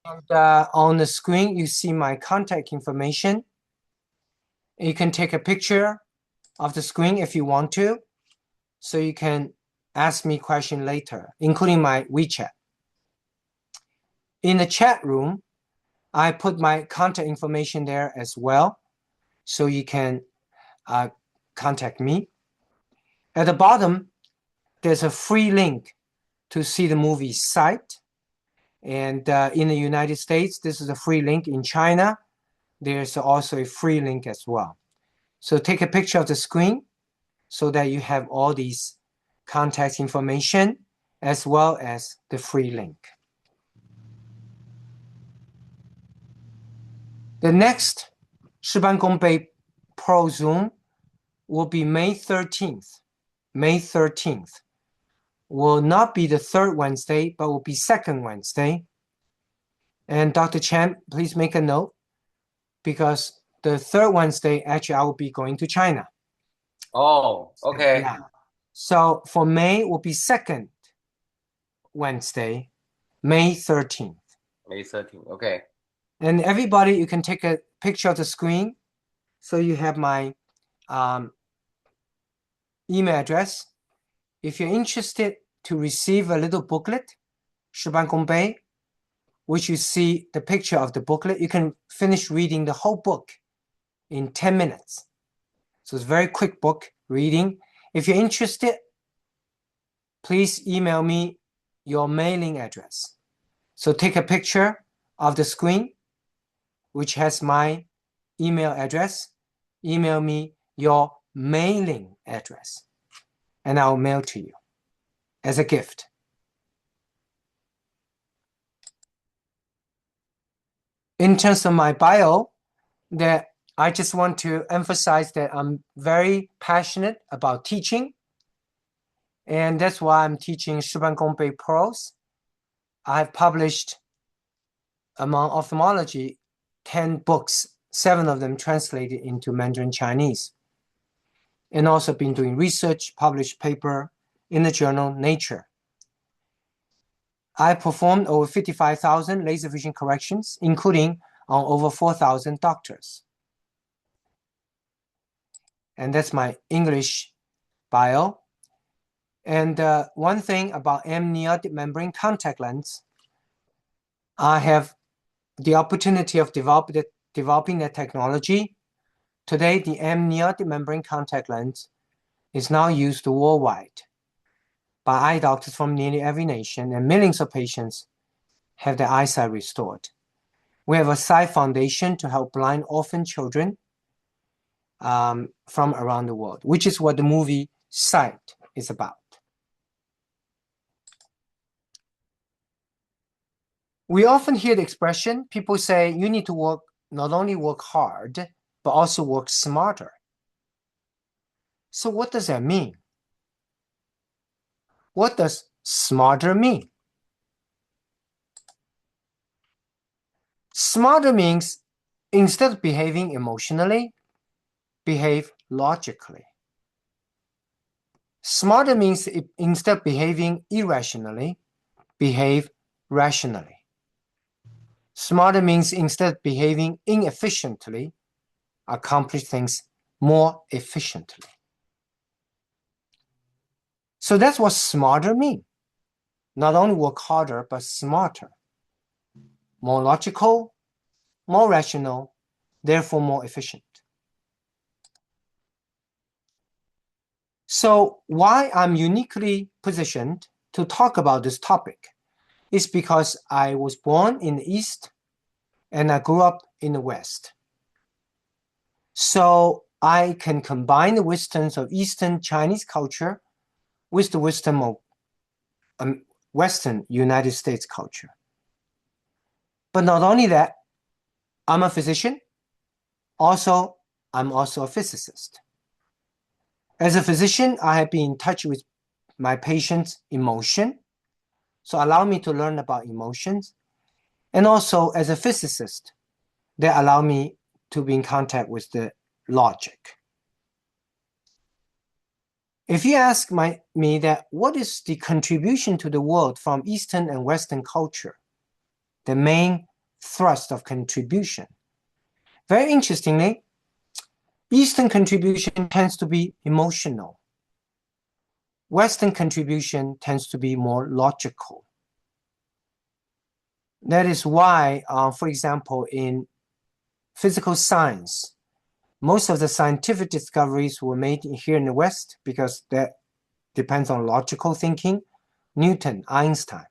And on the screen, you see my contact information. You can take a picture of the screen if you want to, so you can ask me question later, including my WeChat. In the chat room, I put my contact information there as well, so you can contact me. At the bottom, there's a free link to see the movie site. And in the United States, this is a free link. In China, there's also a free link as well. So take a picture of the screen so that you have all these contact information as well as the free link. The next Shi Ban Gong Bei Pro Zoom will be May 13th. May 13th will not be the third Wednesday, but will be second Wednesday. And Dr. Chen, please make a note, because the third Wednesday, actually, I will be going to China. Oh, okay. Yeah. So for May will be second Wednesday, May 13th. May 13th, okay. And everybody, you can take a picture of the screen. So you have my email address. If you're interested to receive a little booklet, Shi Ban Gong Bei, which you see the picture of the booklet, you can finish reading the whole book in 10 minutes. So it's a very quick book reading. If you're interested, please email me your mailing address. So take a picture of the screen, which has my email address. Email me your mailing address, and I'll mail to you as a gift. In terms of my bio, that I just want to emphasize that I'm very passionate about teaching, and that's why I'm teaching Shi Ban Gong Bei Pros. I've published, among ophthalmology, 10 books, 7 of them translated into Mandarin Chinese, and also been doing research, published paper in the journal Nature. I performed over 55,000 laser vision corrections, including on over 4,000 doctors. And that's my English bio. And one thing about amniotic membrane contact lens, I have the opportunity of developing the technology. Today, the amniotic membrane contact lens is now used worldwide by eye doctors from nearly every nation, and millions of patients have their eyesight restored. We have a Sight Foundation to help blind orphan children from around the world, which is what the movie Sight is about. We often hear the expression, people say you need to not only work hard, but also work smarter. So what does that mean? What does smarter mean? Smarter means instead of behaving emotionally, behave logically. Smarter means instead of behaving irrationally, behave rationally. Smarter means instead of behaving inefficiently, accomplish things more efficiently. So that's what smarter means. Not only work harder, but smarter. More logical, more rational, therefore more efficient. So why I'm uniquely positioned to talk about this topic is because I was born in the East and I grew up in the West. So I can combine the wisdoms of Eastern Chinese culture with the wisdom of Western United States culture. But not only that, I'm a physician. I'm also a physicist. As a physician, I have been in touch with my patients' emotion, so allow me to learn about emotions. And also as a physicist, they allow me to be in contact with the logic. If you ask me that what is the contribution to the world from Eastern and Western culture, the main thrust of contribution. Very interestingly, Eastern contribution tends to be emotional. Western contribution tends to be more logical. That is why, for example, in physical science, most of the scientific discoveries were made here in the West because that depends on logical thinking, Newton, Einstein.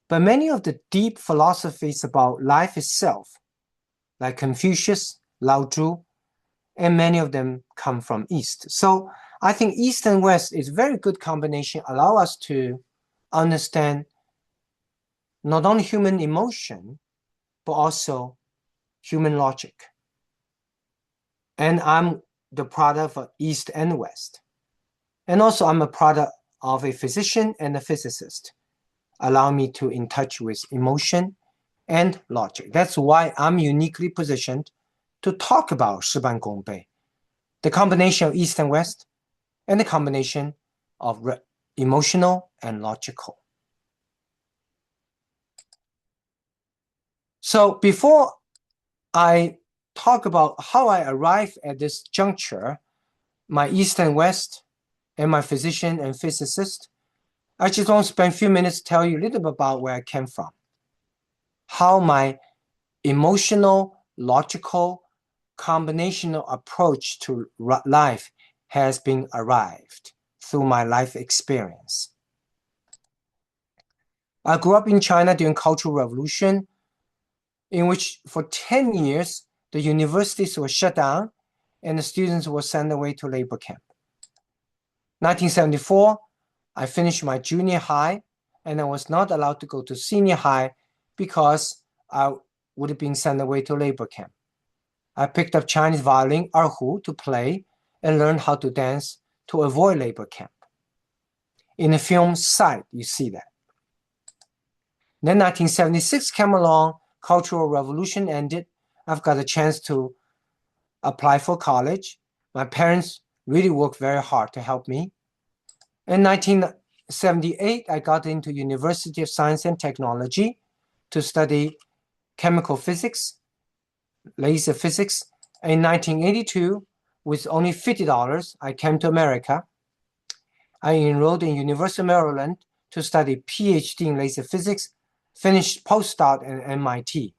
But many of the deep philosophies about life itself, like Confucius, Lao Tzu, and many of them come from East. So I think East and West is a very good combination, allow us to understand not only human emotion, but also human logic. And I'm the product of East and West. And also I'm a product of a physician and a physicist, allow me to in touch with emotion and logic. That's why I'm uniquely positioned to talk about Shi Ban Gong Bei, the combination of East and West, and the combination of emotional and logical. So before I talk about how I arrived at this juncture, my East and West, and my physician and physicist, I just want to spend a few minutes to tell you a little bit about where I came from, how my emotional, logical, combinational approach to life has been arrived through my life experience. I grew up in China during Cultural Revolution, in which for 10 years, the universities were shut down and the students were sent away to labor camp. 1974, I finished my junior high and I was not allowed to go to senior high because I would have been sent away to labor camp. I picked up Chinese violin, erhu, to play and learn how to dance to avoid labor camp. In the film Sight, you see that. Then 1976 came along, Cultural Revolution ended. I've got a chance to apply for college. My parents really worked very hard to help me. In 1978, I got into University of Science and Technology to study chemical physics, laser physics. In 1982, with only $50, I came to America. I enrolled in University of Maryland to study PhD in laser physics, finished postdoc at MIT.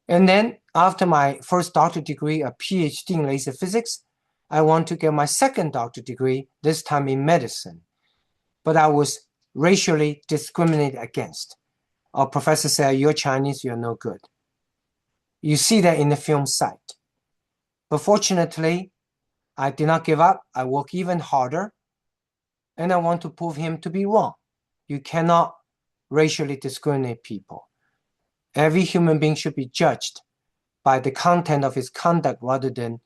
And then after my first doctorate degree, a PhD in laser physics, I want to get my second doctorate degree, this time in medicine. But I was racially discriminated against. Our professor said, "You're Chinese, you're no good." You see that in the film Sight. But fortunately, I did not give up. I worked even harder. And I want to prove him to be wrong. You cannot racially discriminate people. Every human being should be judged by the content of his conduct rather than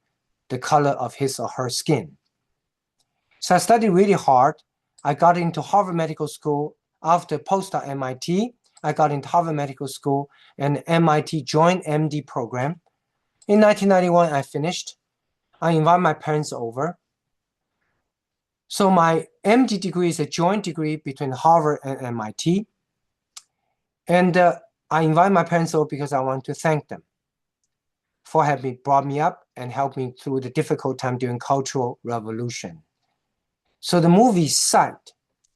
the color of his or her skin. So I studied really hard. I got into Harvard Medical School after postdoc MIT. I got into Harvard Medical School and MIT joint MD program. In 1991, I finished. I invited my parents over. So my MD degree is a joint degree between Harvard and MIT. And I invite my parents over because I want to thank them for having brought me up and helped me through the difficult time during Cultural Revolution. So the movie Sight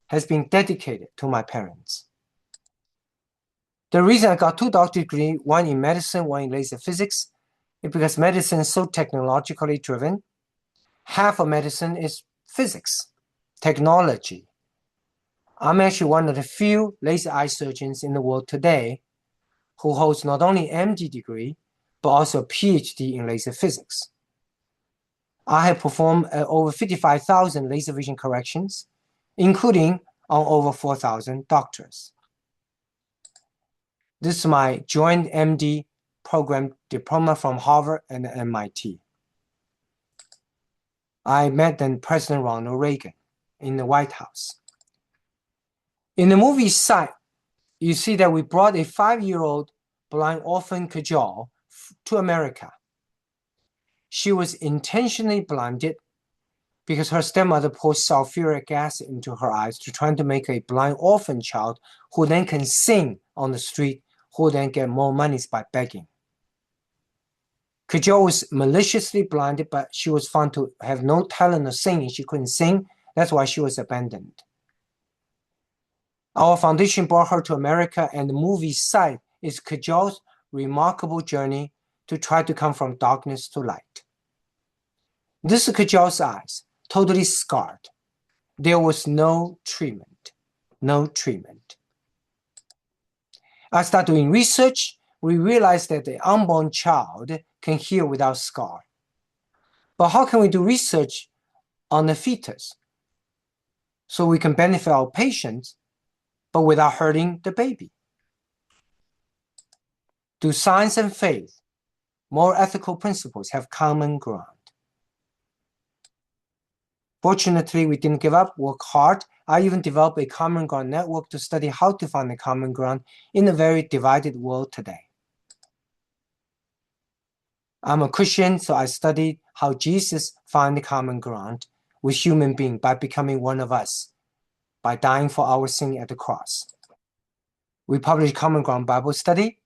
has been dedicated to my parents. The reason I got 2 doctorate degrees, one in medicine, one in laser physics, is because medicine is so technologically driven. Half of medicine is physics, technology. I'm actually one of the few laser eye surgeons in the world today who holds not only MD degree, but also a PhD in laser physics. I have performed over 55,000 laser vision corrections, including on over 4,000 doctors. This is my joint MD program diploma from Harvard and MIT. I met then President Ronald Reagan in the White House. In the movie Sight, you see that we brought a 5-year-old blind orphan Kajal to America. She was intentionally blinded because her stepmother poured sulfuric acid into her eyes to try to make a blind orphan child who then can sing on the street who then get more money by begging. Kajol was maliciously blinded, but she was found to have no talent of singing. She couldn't sing. That's why she was abandoned. Our foundation brought her to America, and the movie Sight is Kajol's remarkable journey to try to come from darkness to light. This is Kajol's eyes, totally scarred. There was no treatment, no treatment. I started doing research. We realized that the unborn child can heal without scar. But how can we do research on the fetus so we can benefit our patients, but without hurting the baby? Do science and faith, more ethical principles, have common ground? Fortunately, we didn't give up, work hard. I even developed a common ground network to study how to find the common ground in a very divided world today. I'm a Christian, so I studied how Jesus found the common ground with human beings by becoming one of us, by dying for our sin at the cross. We published Common Ground Bible Study.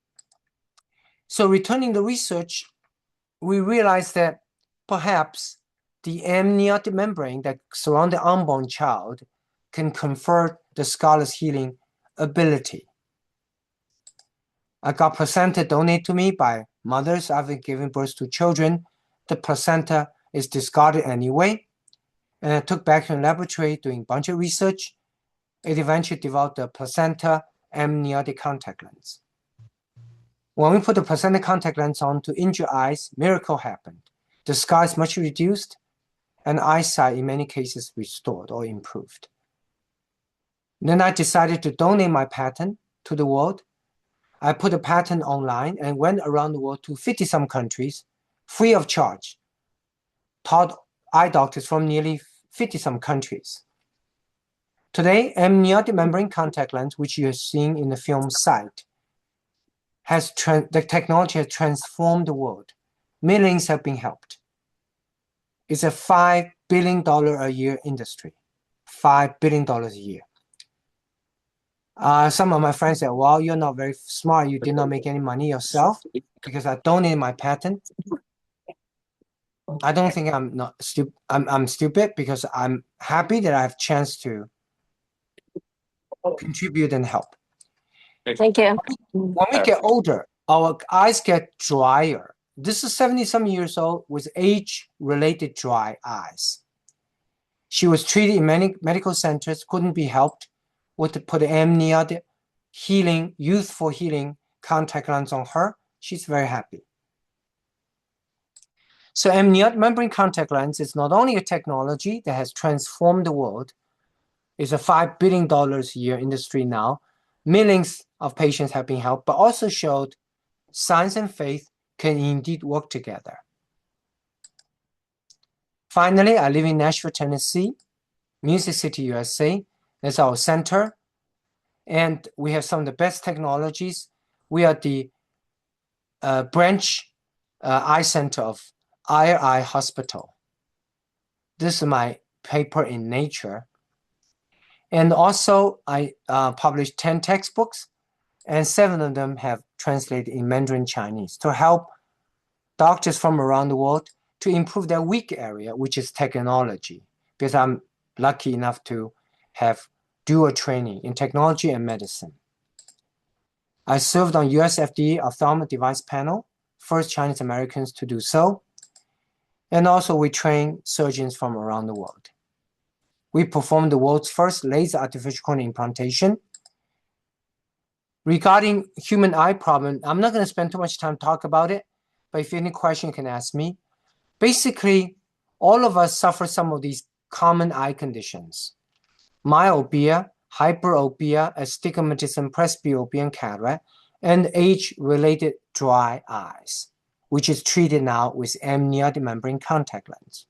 So returning the research, we realized that perhaps the amniotic membrane that surrounds the unborn child can confer the scarless healing ability. I got placenta donated to me by mothers after giving birth to children. The placenta is discarded anyway. And I took back to the laboratory doing a bunch of research. It eventually developed the placenta amniotic contact lens. When we put the placenta contact lens on to injure eyes, miracle happened. The scar is much reduced, and eyesight in many cases restored or improved. Then I decided to donate my patent to the world. I put the patent online and went around the world to 50-some countries, free of charge, taught eye doctors from nearly 50-some countries. Today, amniotic membrane contact lens, which you are seeing in the film Sight, the technology has transformed the world. Millions have been helped. It's a $5 billion a year industry, $5 billion a year. Some of my friends said, well, you're not very smart. You did not make any money yourself because I donated my patent. I don't think I'm not stupid. I'm stupid because I'm happy that I have a chance to contribute and help. Thank you. When we get older, our eyes get drier. This is 70-some years old with age-related dry eyes. She was treated in many medical centers, couldn't be helped. Would put amniotic healing, youthful healing contact lens on her. She's very happy. So amniotic membrane contact lens is not only a technology that has transformed the world, it's a $5 billion a year industry now. Millions of patients have been helped, but also showed science and faith can indeed work together. Finally, I live in Nashville, Tennessee, Music City, USA. That's our center. And we have some of the best technologies. We are the branch eye center of Eye Hospital. This is my paper in Nature. And also, I published 10 textbooks, and 7 of them have translated in Mandarin Chinese to help doctors from around the world to improve their weak area, which is technology, because I'm lucky enough to have dual training in technology and medicine. I served on US FDA ophthalmic device panel, first Chinese Americans to do so. And also we train surgeons from around the world. We performed the world's first laser artificial cornea implantation. Regarding human eye problem, I'm not going to spend too much time talk about it, but if you have any question, you can ask me. Basically, all of us suffer some of these common eye conditions: myopia, hyperopia, astigmatism, presbyopia, and cataract, and age-related dry eyes, which is treated now with amniotic membrane contact lens.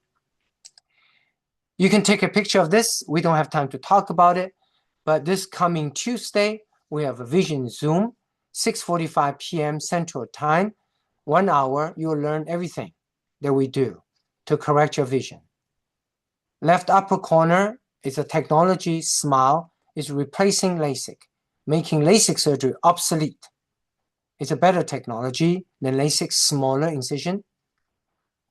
You can take a picture of this. We don't have time to talk about it, but this coming Tuesday, we have a vision Zoom, 6:45 p.m. Central Time, 1 hour. You will learn everything that we do to correct your vision. Left upper corner is a technology, SMILE, is replacing LASIK, making LASIK surgery obsolete. is a better technology than LASIK smaller incision.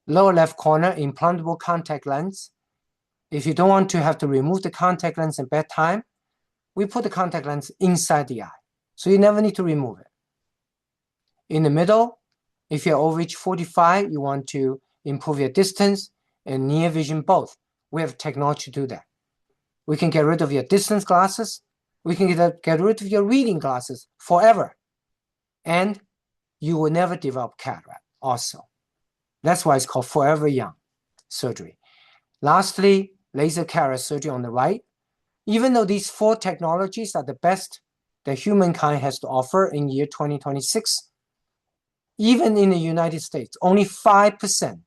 Lower left corner, implantable contact lens. If you don't want to have to remove the contact lens at bedtime, we put the contact lens inside the eye, so you never need to remove it. In the middle, if you're over age 45, you want to improve your distance and near vision both. We have technology to do that. We can get rid of your distance glasses. We can get rid of your reading glasses forever. And you will never develop cataract also. That's why it's called forever young surgery. Lastly, laser cataract surgery on the right. Even though these 4 technologies are the best that humankind has to offer in year 2026, even in the United States, only 5%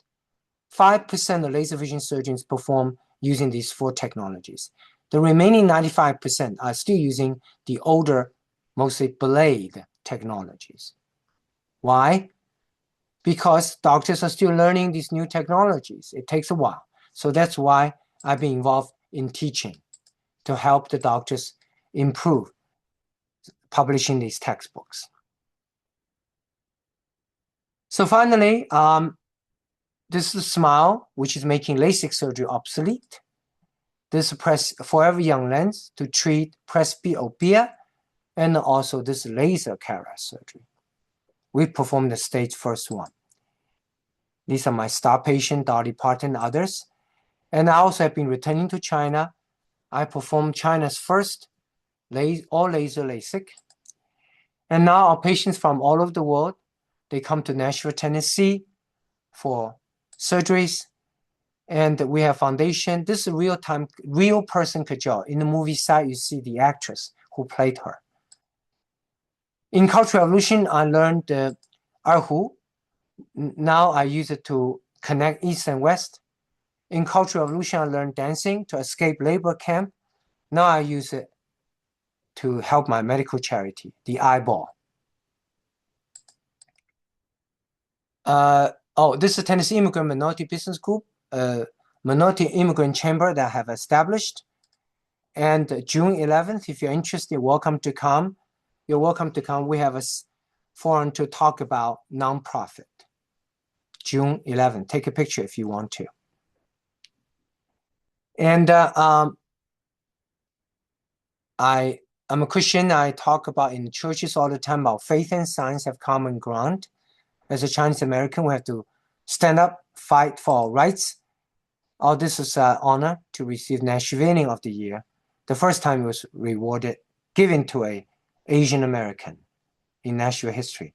of laser vision surgeons perform using these 4 technologies. The remaining 95% are still using the older, mostly blade technologies. Why? Because doctors are still learning these new technologies. It takes a while. So that's why I've been involved in teaching to help the doctors improve publishing these textbooks. So finally, this is a SMILE, which is making LASIK surgery obsolete. This is forever young lens to treat presbyopia, and also this laser cataract surgery. We performed the stage first one. These are my star patient, Dolly Parton, and others. And I also have been returning to China. I performed China's first all-laser LASIK. And now our patients from all over the world, they come to Nashville, Tennessee for surgeries. And we have foundation. This is a real person Kajal. In the movie side, you see the actress who played her. In Cultural Revolution, I learned the Erhu. Now I use it to connect East and West. In Cultural Revolution, I learned dancing to escape labor camp. Now I use it to help my medical charity, the Eyeball. This is Tennessee Immigrant Minority Business Group, minority immigrant chamber that I have established. And June 11th, if you're interested, welcome to come. You're welcome to come. We have a forum to talk about nonprofit. June 11th. Take a picture if you want to. And I'm a Christian. I talk about in churches all the time about faith and science have common ground. As a Chinese American, we have to stand up, fight for our rights. Oh, this is an honor to receive Nashvillian of the Year. The first time it was given to a Asian American in Nashville history.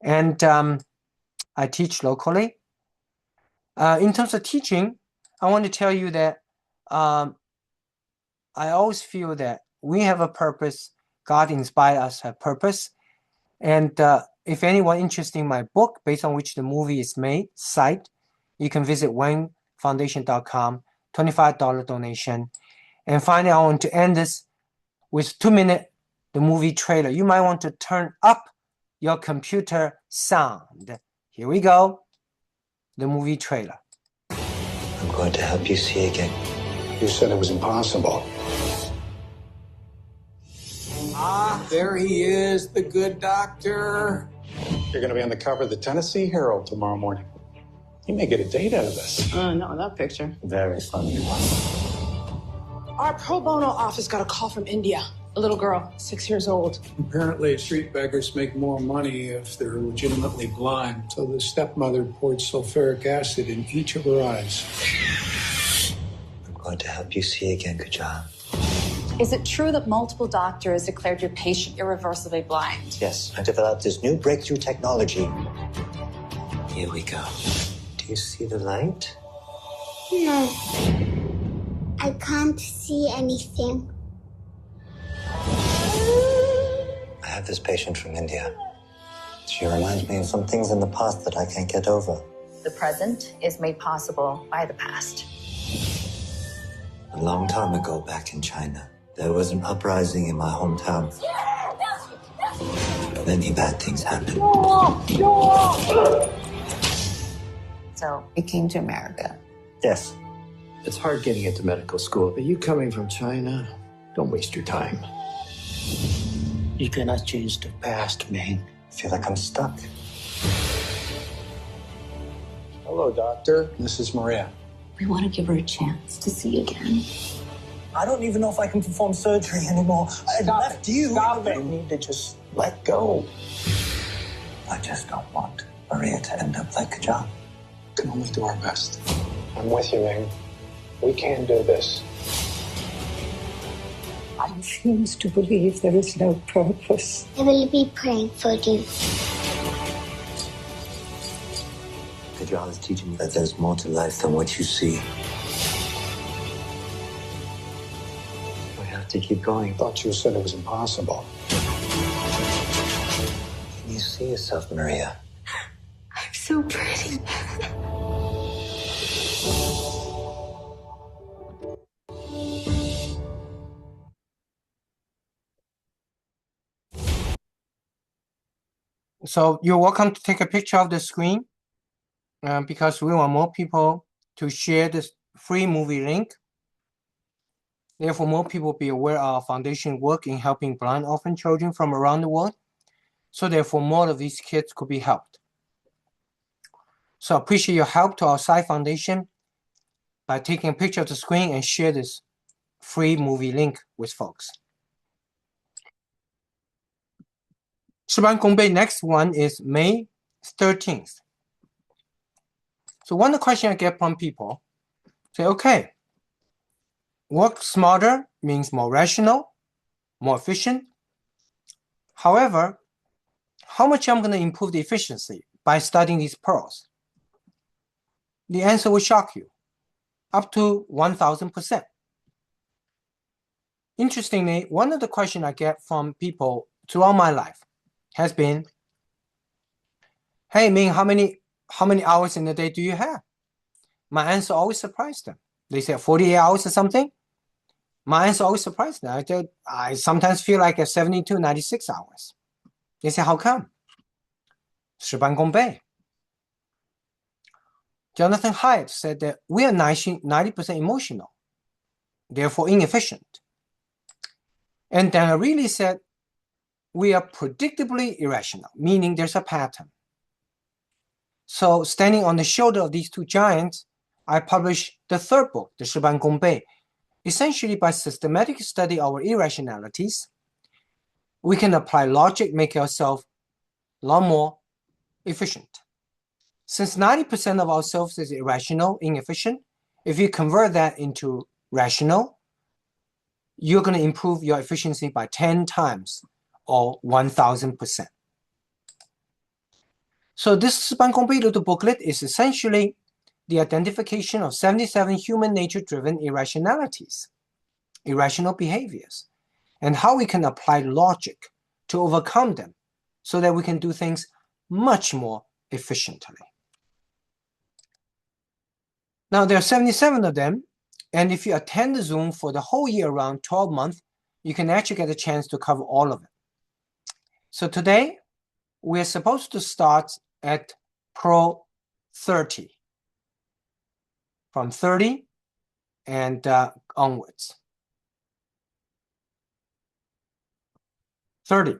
And I teach locally. In terms of teaching, I want to tell you that I always feel that we have a purpose. God inspired us to have purpose. And if anyone interested in my book, based on which the movie is made, site, you can visit wangfoundation.com, $25 donation. And finally, I want to end this with 2-minute the movie trailer. You might want to turn up your computer sound. Here we go. The movie trailer. I'm going to help you see again. You said it was impossible. Ah, there he is, the good doctor. You're going to be on the cover of the Tennessee Herald tomorrow morning. You may get a date out of this. Not that picture. Very funny. Our pro bono office got a call from India. A little girl, 6 years old. Apparently, street beggars make more money if they're legitimately blind. So the stepmother poured sulfuric acid in each of her eyes. I'm going to help you see again, Kajal. Is it true that multiple doctors declared your patient irreversibly blind? Yes, I developed this new breakthrough technology. Here we go. Do you see the light? No. I can't see anything. I have this patient from India. She reminds me of some things in the past that I can't get over. The present is made possible by the past. A long time ago back in China, there was an uprising in my hometown. Many bad things happened. So we came to America. Yes. It's hard getting into medical school, but you coming from China, don't waste your time. You cannot change the past, man. feel like I'm stuck. Hello, Doctor. This is Maria. We want to give her a chance to see again. I don't even know if I can perform surgery anymore. I left you. Stop it. You need to just let go. I just don't want Maria to end up like John. We can only do our best. I'm with you, Ming. We can do this. I refuse to believe there is no purpose. I will be praying for you. John is teaching me that there's more to life than what you see. We have to keep going. I thought you said it was impossible. Can you see yourself, Maria? I'm so pretty. So you're welcome to take a picture of the screen because we want more people to share this free movie link. Therefore, more people be aware of our foundation work in helping blind orphan children from around the world. So therefore, more of these kids could be helped. So I appreciate your help to our Sci Foundation by taking a picture of the screen and share this free movie link with folks. Shi Ban Gong Bei, next one is May 13th. So one of the questions I get from people say, okay, work smarter means more rational, more efficient. However, how much I'm going to improve the efficiency by studying these pearls? The answer will shock you, up to 1,000%. Interestingly, one of the questions I get from people throughout my life has been, hey, Ming, how many hours in a day do you have? My answer always surprised them. They say 48 hours or something. My answer always surprised them. I sometimes feel like at 72, 96 hours. They say, how come? Shi Ban Gong Bei. Jonathan Haidt said that we are 90% emotional, therefore inefficient. And Dan really said, we are predictably irrational, meaning there's a pattern. So standing on the shoulder of these two giants, I published the third book, the Shi Ban Gong Bei. Essentially, by systematic study of our irrationalities, we can apply logic, make ourselves a lot more efficient. Since 90% of ourselves is irrational, inefficient, if you convert that into rational, you're going to improve your efficiency by 10 times or 1,000%. So this Shi Ban Gong Bei little booklet is essentially the identification of 77 human nature-driven irrationalities, irrational behaviors, and how we can apply logic to overcome them so that we can do things much more efficiently. Now, there are 77 of them, and if you attend the Zoom for the whole year, around 12 months, you can actually get a chance to cover all of it. So today, we're supposed to start at Pro 30, from 30 and onwards. 30.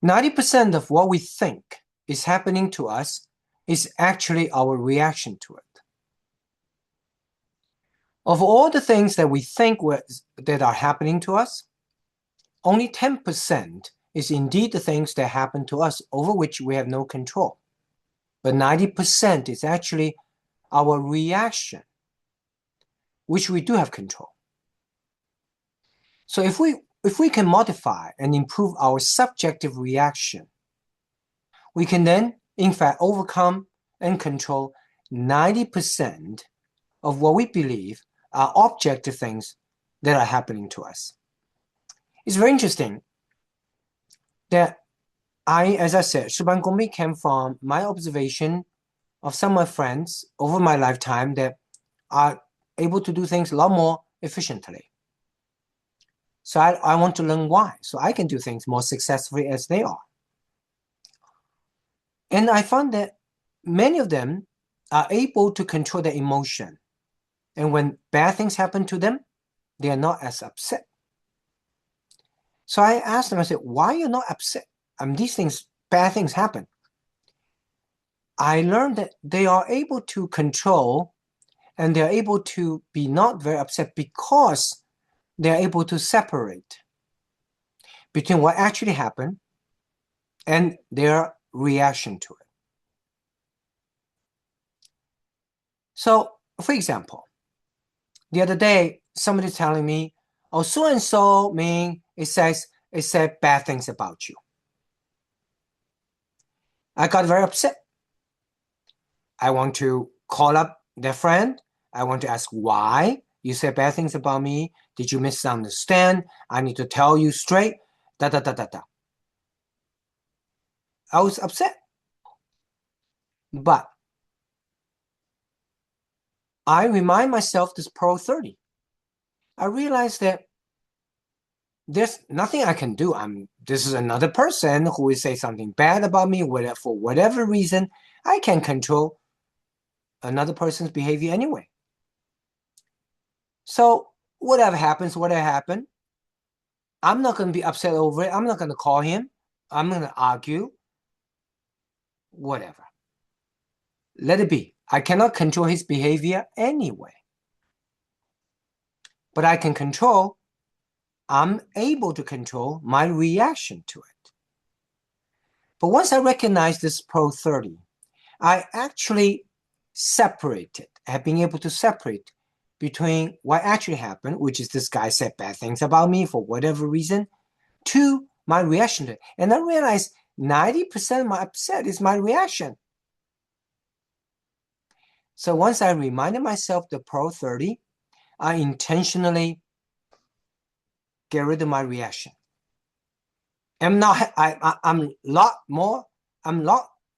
90% of what we think is happening to us is actually our reaction to it. Of all the things that we think that are happening to us, only 10% is indeed the things that happen to us over which we have no control. But 90% is actually our reaction, which we do have control. So if we can modify and improve our subjective reaction, we can then, in fact, overcome and control 90% of what we believe are objective things that are happening to us. It's very interesting that as I said, Shi Ban Gong Bei came from my observation of some of my friends over my lifetime that are able to do things a lot more efficiently. So I want to learn why, so I can do things more successfully as they are. And I found that many of them are able to control their emotion. And when bad things happen to them, they are not as upset. So I asked them, I said, why are you not upset? these things, bad things happen, I learned that they are able to control and they're able to be not very upset because they're able to separate between what actually happened and their reaction to it. So, for example, the other day, somebody's telling me, oh, so-and-so, Ming, it said bad things about you. I got very upset. I want to call up their friend. I want to ask why you said bad things about me. Did you misunderstand? I need to tell you straight. Da da da da da. I was upset. But I remind myself this Pro 30. I realize that there's nothing I can do. This is another person who will say something bad about me, for whatever reason. I can control another person's behavior anyway. So whatever happens, I'm not going to be upset over it. I'm not going to call him. I'm going to argue. Whatever. Let it be. I cannot control his behavior anyway. But I'm able to control my reaction to it. But once I recognize this Pro 30, I actually have been able to separate between what actually happened, which is this guy said bad things about me for whatever reason, to my reaction to it. And I realized 90% of my upset is my reaction. So once I reminded myself the Pro 30, I intentionally get rid of my reaction. I'm a lot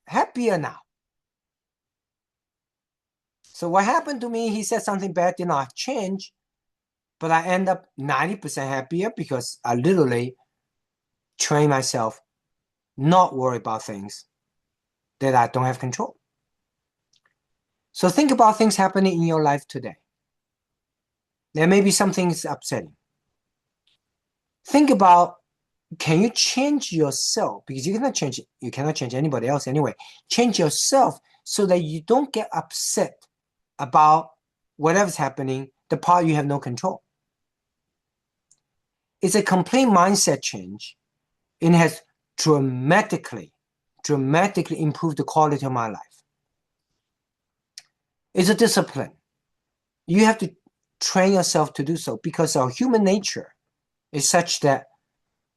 happier now. So what happened to me, he said something bad, did not change, but I end up 90% happier because I literally train myself not worry about things that I don't have control. So think about things happening in your life today. There may be some things upsetting. Think about, can you change yourself? Because you cannot change it. You cannot change anybody else anyway. Change yourself so that you don't get upset about whatever's happening, the part you have no control. It's a complete mindset change. It has dramatically improved the quality of my life. It's a discipline. You have to train yourself to do so because our human nature is such that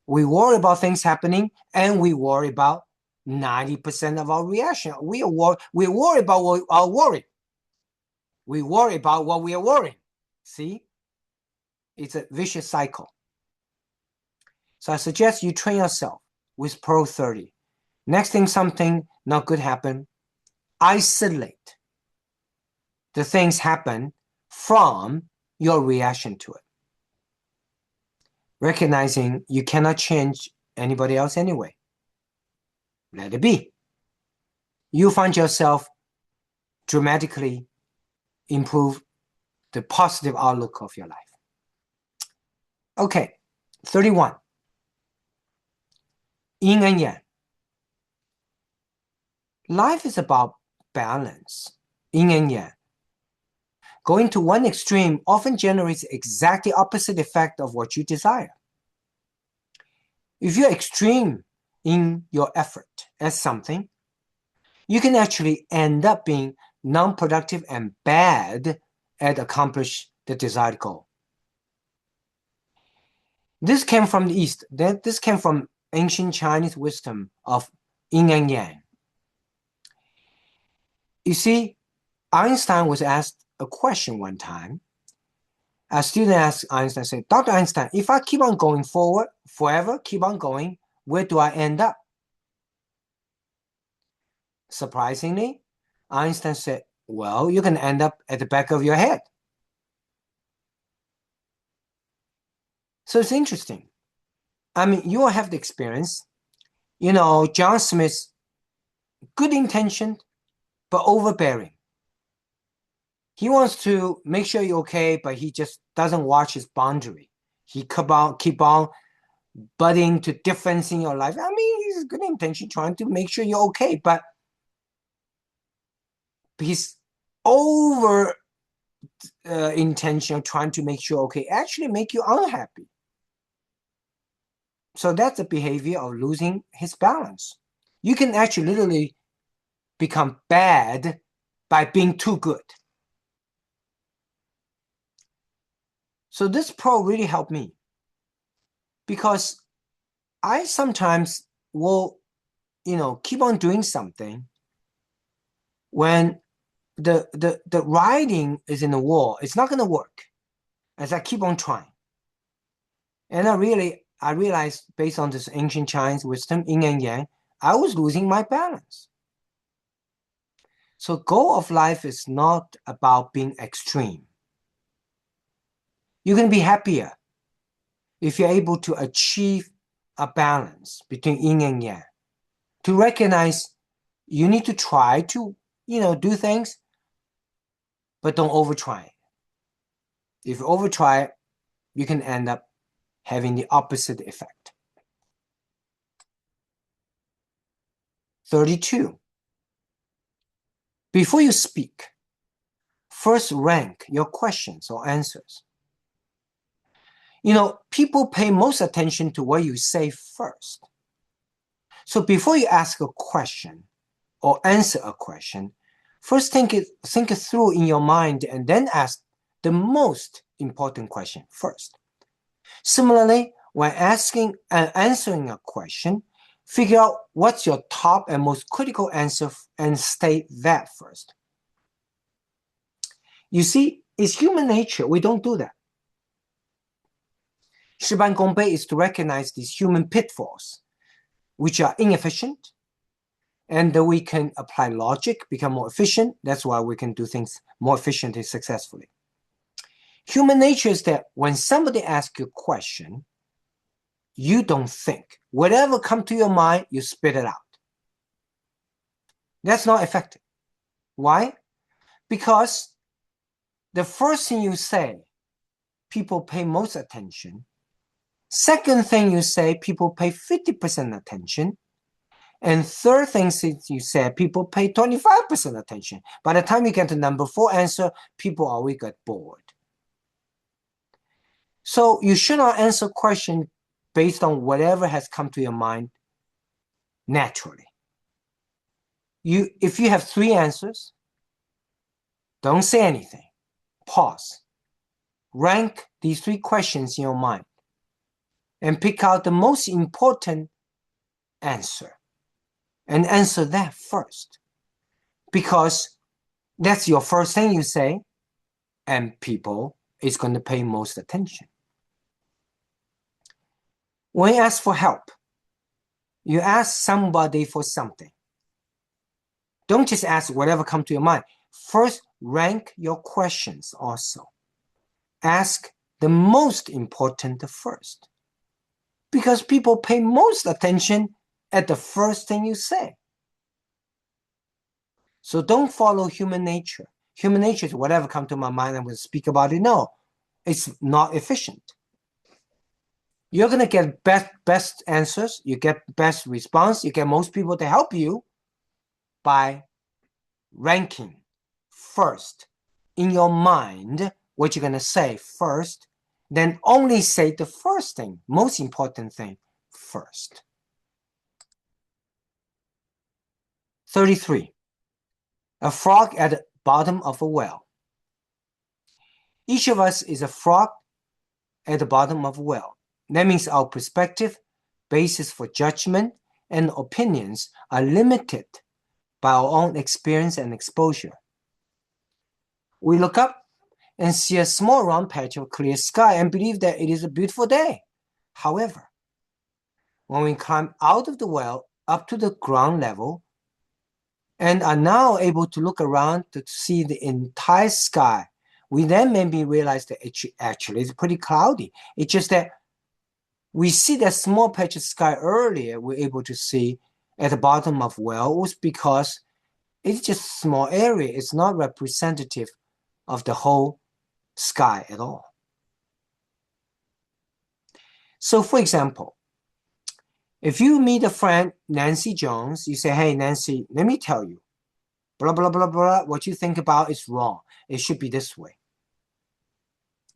we worry about things happening and we worry about 90% of our reaction. We worry about what our worry. We worry about what we are worrying. See? It's a vicious cycle. So I suggest you train yourself with Pro 30. Next thing something not good happen, isolate the things happen from your reaction to it. Recognizing you cannot change anybody else anyway. Let it be. You find yourself dramatically improve the positive outlook of your life. Okay, 31. Yin and Yang. Life is about balance, yin and yang. Going to one extreme often generates exactly opposite effect of what you desire. If you're extreme in your effort at something, you can actually end up being non-productive and bad at accomplish the desired goal. This came from the East. This came from ancient Chinese wisdom of yin and yang. You see, Einstein was asked a question one time. A student asked Einstein, said, Dr. Einstein, if I keep on going forward, forever, keep on going, where do I end up? Surprisingly, Einstein said, well, you can end up at the back of your head. So it's interesting. I mean, you will have the experience. You know, John Smith, good intentioned, but overbearing. He wants to make sure you're okay, but he just doesn't watch his boundary. He keep on butting to difference in your life. I mean, he's good intention trying to make sure you're okay, but his over intention of trying to make sure okay actually make you unhappy. So that's the behavior of losing his balance. You can actually literally become bad by being too good. So this pro really helped me, because I sometimes will, keep on doing something when the writing is in the wall. It's not going to work as I keep on trying. And I realized, based on this ancient Chinese wisdom, yin and yang, I was losing my balance. So goal of life is not about being extreme. You can be happier if you're able to achieve a balance between yin and yang, to recognize you need to try to, do things, but don't over try it. If you over try it, you can end up having the opposite effect. 32. Before you speak, first rank your questions or answers. People pay most attention to what you say first. So before you ask a question or answer a question, first think it through in your mind and then ask the most important question first. Similarly, when asking and answering a question, figure out what's your top and most critical answer and state that first. You see, it's human nature. We don't do that. Shi Ban Gong Bei is to recognize these human pitfalls, which are inefficient, and that we can apply logic, become more efficient. That's why we can do things more efficiently, successfully. Human nature is that when somebody asks you a question, you don't think. Whatever comes to your mind, you spit it out. That's not effective. Why? Because the first thing you say, people pay most attention. Second thing you say, people pay 50% attention. And third thing you say, people pay 25% attention. By the time you get to number 4 answer, people always get bored. So you should not answer questions based on whatever has come to your mind naturally. If you have 3 answers, don't say anything. Pause. Rank these 3 questions in your mind and pick out the most important answer and answer that first, because that's your first thing you say and people is going to pay most attention. When you ask for help, you ask somebody for something. Don't just ask whatever comes to your mind. First, rank your questions also. Ask the most important first, because people pay most attention at the first thing you say. So don't follow human nature. Human nature is whatever comes to my mind, I'm going to speak about it. No, it's not efficient. You're going to get best answers, you get best response, you get most people to help you by ranking first in your mind what you're going to say first, then only say the first thing, most important thing first. 33. A frog at the bottom of a well. Each of us is a frog at the bottom of a well. That means our perspective, basis for judgment, and opinions are limited by our own experience and exposure. We look up and see a small round patch of clear sky and believe that it is a beautiful day. However, when we climb out of the well up to the ground level and are now able to look around to see the entire sky, we then maybe realize that it actually is pretty cloudy. It's just that we see that small patch of sky earlier, we're able to see at the bottom of well was because it's just a small area. It's not representative of the whole sky at all. So for example, If you meet a friend, Nancy Jones, you say, hey, Nancy, let me tell you, blah, blah, blah, blah, what you think about is wrong. It should be this way.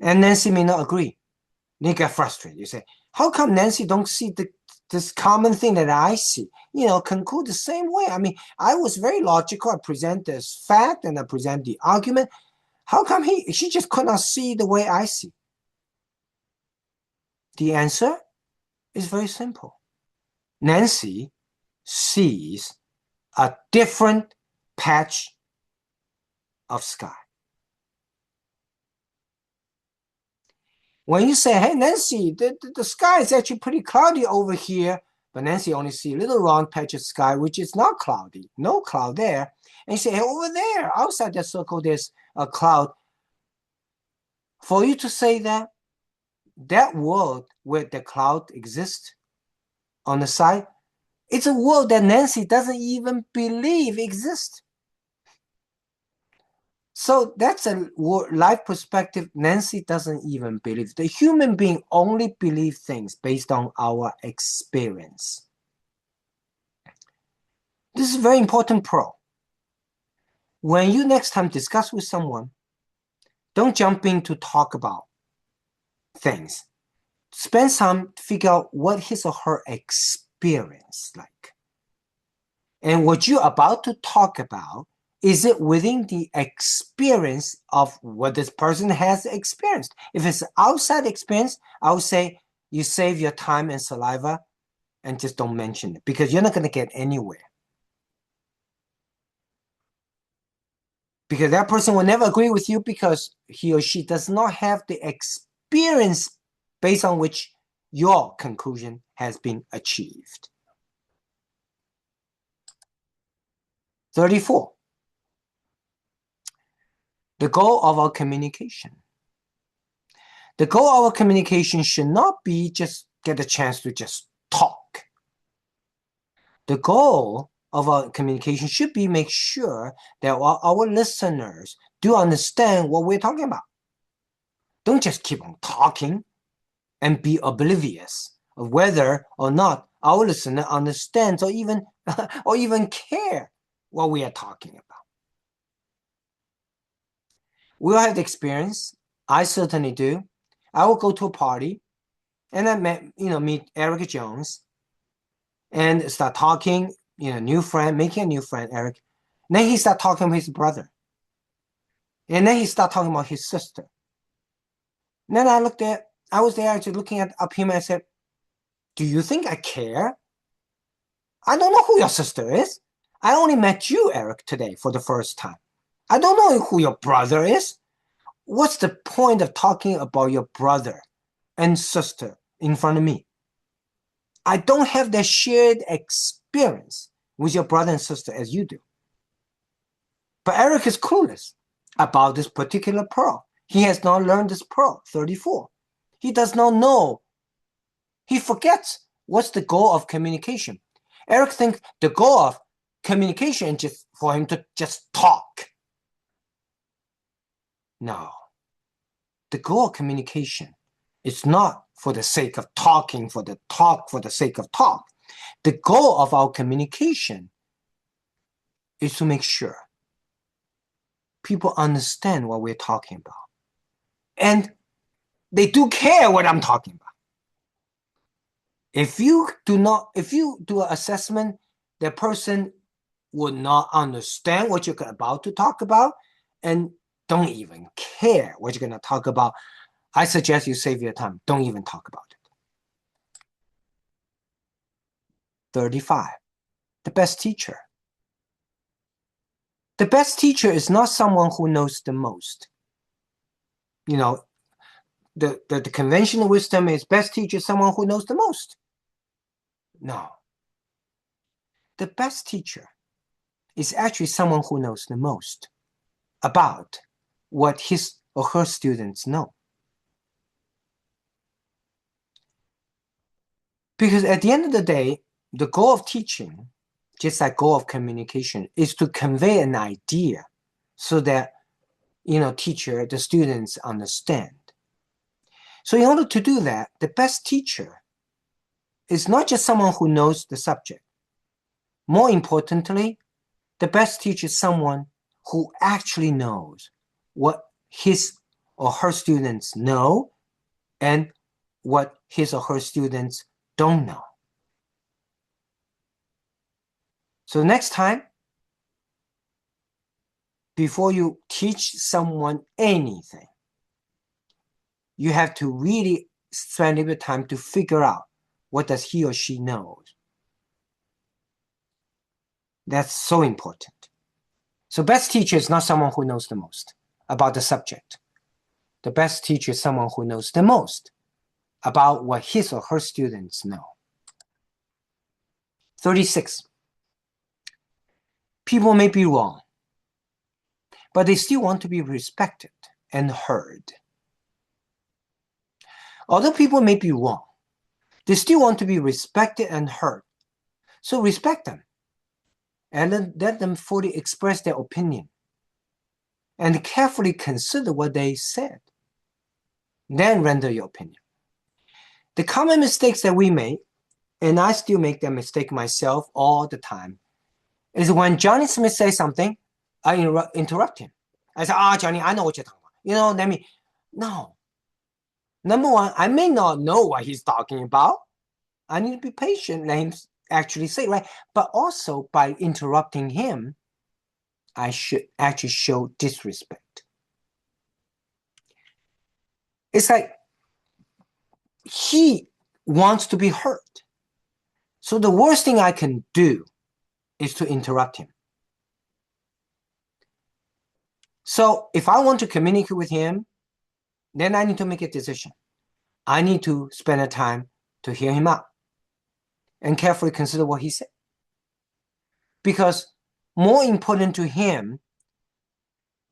And Nancy may not agree. Then you get frustrated. You say, how come Nancy don't see this common thing that I see? Conclude the same way. I mean, I was very logical. I present this fact and I present the argument. How come she just could not see the way I see? The answer is very simple. Nancy sees a different patch of sky. When you say, hey, Nancy, the sky is actually pretty cloudy over here, but Nancy only sees a little round patch of sky, which is not cloudy, no cloud there. And you say, hey, over there, outside that circle, there's a cloud. For you to say that world where the cloud exists on the side, it's a world that Nancy doesn't even believe exists. So that's a life perspective Nancy doesn't even believe. The human being only believes things based on our experience. This is a very important pro. When you next time discuss with someone, don't jump in to talk about things. Spend some to figure out what his or her experience like. And what you're about to talk about, is it within the experience of what this person has experienced? If it's outside experience, I would say you save your time and saliva and just don't mention it because you're not going to get anywhere. Because that person will never agree with you because he or she does not have the experience based on which your conclusion has been achieved. 34. The goal of our communication. The goal of our communication should not be just get a chance to just talk. The goal of our communication should be make sure that our listeners do understand what we're talking about. Don't just keep on talking and be oblivious of whether or not our listener understands or even care what we are talking about. We all have the experience. I certainly do. I will go to a party and I meet Eric Jones and start talking, new friend, making a new friend, Eric. And then he start talking with his brother. And then he start talking about his sister. And then I was there actually looking up him and I said, do you think I care? I don't know who your sister is. I only met you, Eric, today for the first time. I don't know who your brother is. What's the point of talking about your brother and sister in front of me? I don't have that shared experience with your brother and sister as you do. But Eric is clueless about this particular pearl. He has not learned this pearl, 34. He does not know. He forgets what's the goal of communication. Eric thinks the goal of communication is just for him to just talk. No. The goal of communication is not for the sake of talking, for the sake of talk. The goal of our communication is to make sure people understand what we're talking about. And they do care what I'm talking about. If you do an assessment, the person would not understand what you're about to talk about and don't even care what you're going to talk about, I suggest you save your time. Don't even talk about it. 35. The best teacher. The best teacher is not someone who knows the most. The conventional wisdom is best teacher is someone who knows the most. No. The best teacher is actually someone who knows the most about what his or her students know. Because at the end of the day, the goal of teaching, just like goal of communication, is to convey an idea so that, the students understand. So in order to do that, the best teacher is not just someone who knows the subject. More importantly, the best teacher is someone who actually knows what his or her students know and what his or her students don't know. So next time, before you teach someone anything, you have to really spend a bit of time to figure out what does he or she knows. That's so important. So best teacher is not someone who knows the most about the subject. The best teacher is someone who knows the most about what his or her students know. 36. People may be wrong, but they still want to be respected and heard. Although people may be wrong, they still want to be respected and heard. So respect them and let them fully express their opinion and carefully consider what they said. Then render your opinion. The common mistakes that we make, and I still make that mistake myself all the time, is when Johnny Smith says something, I interrupt him. I say, Johnny, I know what you're talking about. No. Number one, I may not know what he's talking about. I need to be patient, let him actually say, right? But also by interrupting him, I should actually show disrespect. It's like he wants to be heard. So the worst thing I can do is to interrupt him. So if I want to communicate with him, then I need to make a decision. I need to spend the time to hear him out and carefully consider what he said. Because more important to him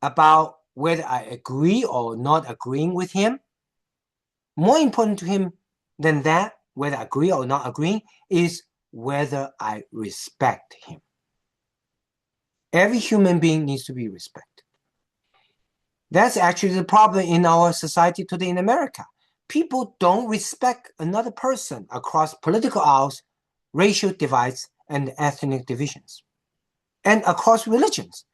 about whether I agree or not agreeing with him, more important to him than that, whether I agree or not agreeing, is whether I respect him. Every human being needs to be respected. That's actually the problem in our society today in America. People don't respect another person across political aisles, racial divides, and ethnic divisions. And across religions.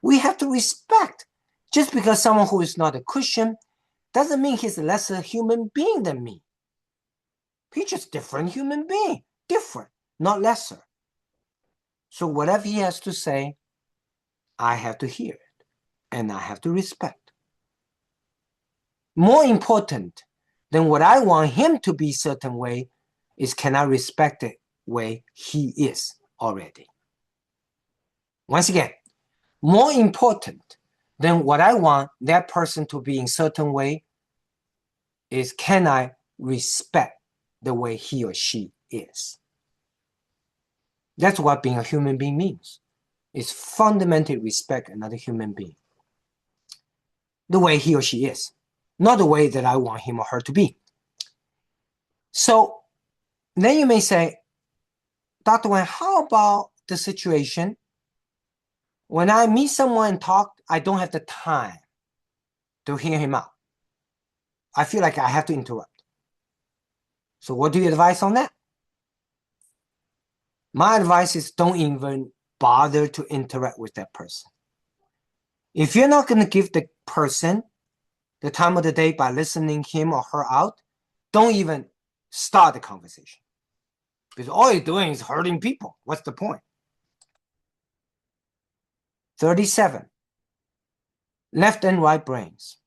We have to respect. Just because someone who is not a Christian doesn't mean he's a lesser human being than me. He's just a different human being. Different, not lesser. So whatever he has to say, I have to hear it. And I have to respect. More important than what I want him to be a certain way is can I respect the way he is already. Once again, more important than what I want that person to be in a certain way is can I respect the way he or she is. That's what being a human being means. It's fundamentally respect another human being. The way he or she is. Not the way that I want him or her to be. So then you may say, Dr. Wang, how about the situation when I meet someone and talk, I don't have the time to hear him out. I feel like I have to interrupt. So what do you advise on that? My advice is don't even bother to interact with that person. If you're not going to give the person the time of the day by listening him or her out, don't even start the conversation. Because all you're doing is hurting people. What's the point? 37. Left and right brains.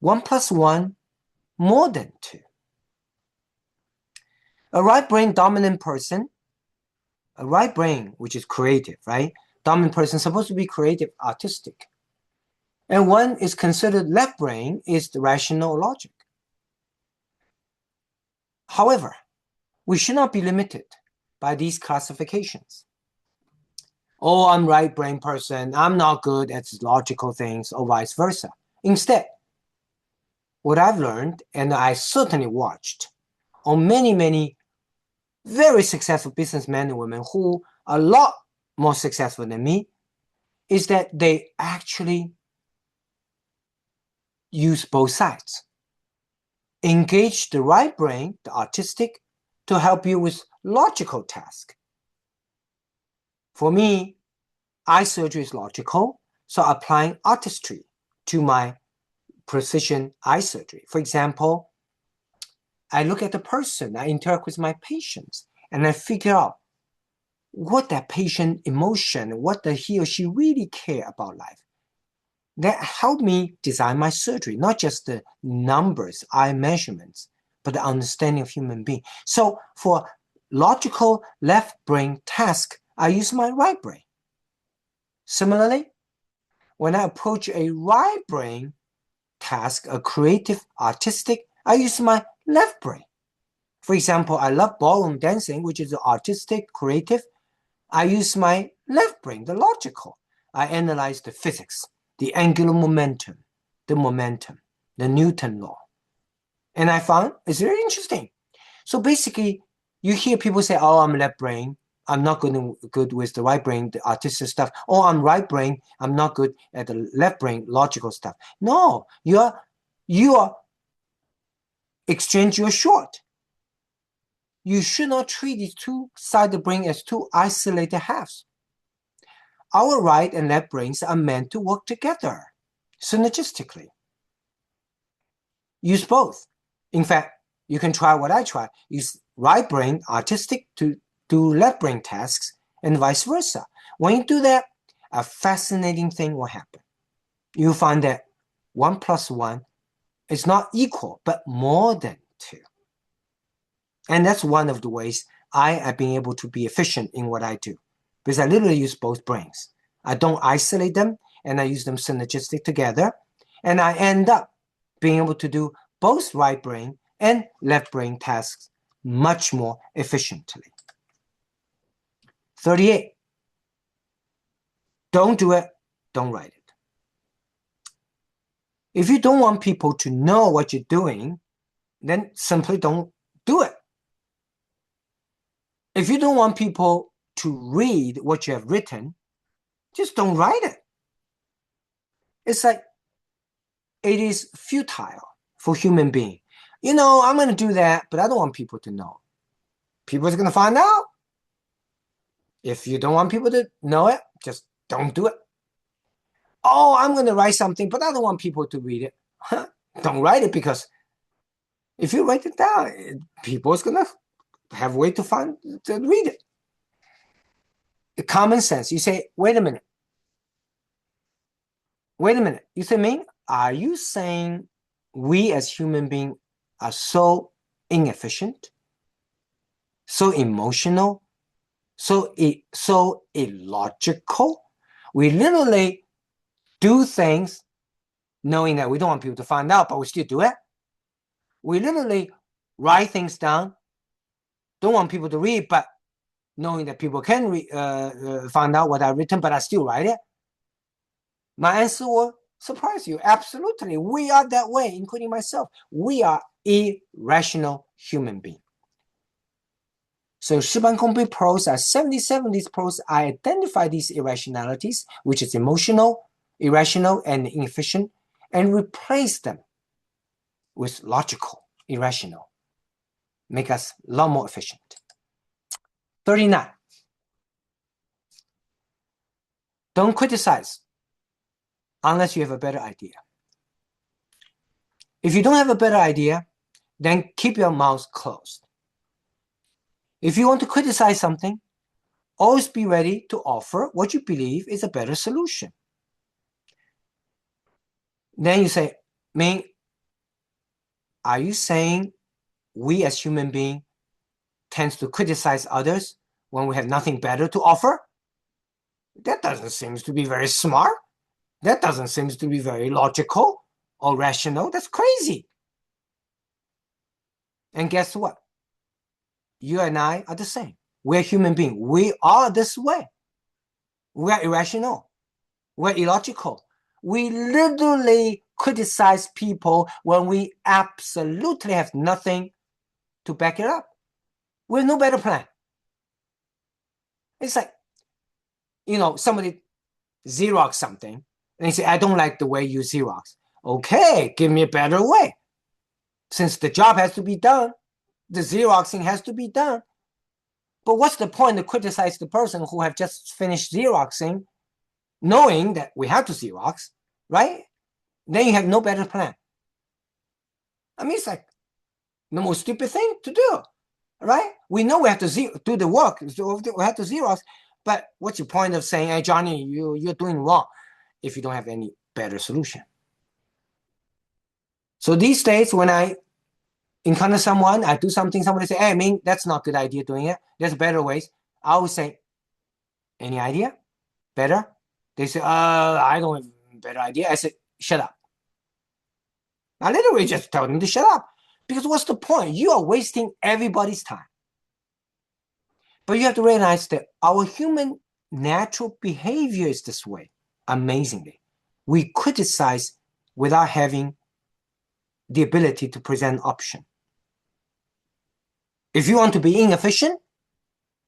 1 + 1 more than 2. A right brain dominant person, a right brain which is creative, right? Dominant person is supposed to be creative, artistic. And one is considered left brain is the rational logic. However, we should not be limited by these classifications. Oh, I'm right brain person, I'm not good at logical things, or vice versa. Instead, what I've learned, and I certainly watched on many very successful businessmen and women who are a lot more successful than me, is that they actually use both sides. Engage the right brain, the artistic, to help you with logical tasks. For me, eye surgery is logical, so applying artistry to my precision eye surgery. For example, I look at the person, I interact with my patients, and I figure out what that patient emotion, what he or she really care about life. That helped me design my surgery, not just the numbers, eye measurements, but the understanding of human being. So for logical left brain task, I use my right brain. Similarly, when I approach a right brain task, a creative, artistic, I use my left brain. For example, I love ballroom dancing, which is artistic, creative. I use my left brain, the logical. I analyze the physics, the angular momentum, the Newton law. And I found it's very interesting. So basically, you hear people say, oh, I'm left brain. I'm not good with the right brain, the artistic stuff. Or I'm right brain. I'm not good at the left brain, logical stuff. No, you are exchange your short. You should not treat these two sides of the brain as two isolated halves. Our right and left brains are meant to work together, synergistically. Use both. In fact, you can try what I try. Use right brain, artistic, to do left brain tasks, and vice versa. When you do that, a fascinating thing will happen. You'll find that 1 + 1 is not equal, but more than 2. And that's one of the ways I have been able to be efficient in what I do, because I literally use both brains. I don't isolate them, and I use them synergistic together, and I end up being able to do both right brain and left brain tasks much more efficiently. 38. Don't do it, don't write it. If you don't want people to know what you're doing, then simply don't do it. If you don't want people to read what you have written, just don't write it. It's like it is futile for human being. You know, I'm going to do that, but I don't want people to know. People are going to find out. If you don't want people to know it, just don't do it. Oh, I'm going to write something, but I don't want people to read it. Don't write it, because if you write it down, people are going to have a way to read it. The common sense. You say, wait a minute. You say, Ming, are you saying we as human beings are so inefficient, so emotional, so illogical? We literally do things knowing that we don't want people to find out, but we still do it. We literally write things down, don't want people to read, but knowing that people can find out what I've written, but I still write it. My answer will surprise you. Absolutely. We are that way, including myself. We are irrational human beings. So Shi Ban Gong Bei pros are 77. These pros, I identify these irrationalities, which is emotional, irrational, and inefficient, and replace them with logical, irrational. Make us a lot more efficient. 39. Don't criticize unless you have a better idea. If you don't have a better idea, then keep your mouth closed. If you want to criticize something, always be ready to offer what you believe is a better solution. Then you say, Ming, are you saying we as human beings tends to criticize others when we have nothing better to offer? That doesn't seem to be very smart. That doesn't seem to be very logical or rational. That's crazy. And guess what? You and I are the same. We're human beings. We are this way. We're irrational. We're illogical. We literally criticize people when we absolutely have nothing to back it up. We have no better plan. It's like, you know, somebody Xerox something, and they say, I don't like the way you Xerox. Okay, give me a better way. Since the job has to be done, the Xeroxing has to be done. But what's the point to criticize the person who have just finished Xeroxing, knowing that we have to Xerox, right? Then you have no better plan. I mean, it's like the most stupid thing to do, right? We know we have to do the work, so we have to Xerox, but what's the point of saying, hey, Johnny, you're doing wrong if you don't have any better solution? So these days, when I encounter someone, I do something, somebody say, hey, I mean, that's not a good idea doing it. There's better ways. I always say, any idea? Better? They say, I don't have a better idea. I said, shut up. I literally just tell them to shut up. Because what's the point? You are wasting everybody's time. But you have to realize that our human natural behavior is this way, amazingly. We criticize without having the ability to present option. If you want to be inefficient,